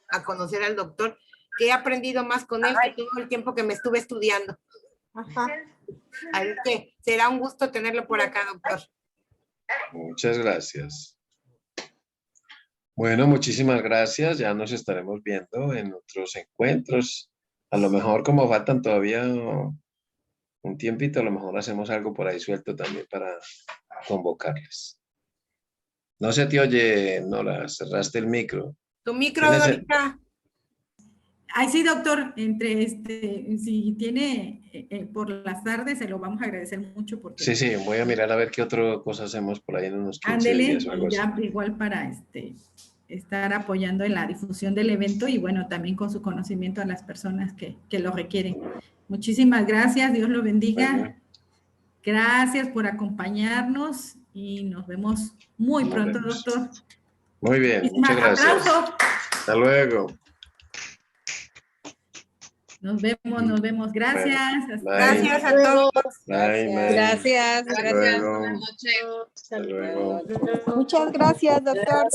a conocer al doctor, que he aprendido más con él que todo el tiempo que me estuve estudiando. Ajá. Así que será un gusto tenerlo por acá, doctor. Muchas gracias. Bueno, muchísimas gracias. Ya nos estaremos viendo en otros encuentros. A lo mejor, como faltan todavía un tiempito, a lo mejor hacemos algo por ahí suelto también para convocarles. No se te oye, Nora, cerraste el micro. Tu micro, Dorita. Ay, sí, doctor, si tiene por las tardes, se lo vamos a agradecer mucho. Porque sí, voy a mirar a ver qué otra cosa hacemos por ahí en unos 15 ándele, días o algo ya así. igual para estar apoyando en la difusión del evento y bueno, también con su conocimiento a las personas que lo requieren. Muchísimas gracias, Dios lo bendiga. Bueno. Gracias por acompañarnos y nos vemos muy pronto, doctor. Muy bien, muchas gracias. ¡Aplauso! Hasta luego. Nos vemos. Gracias. Bueno, gracias a todos. Gracias. Buenas noches. Hasta luego. Muchas gracias, doctor.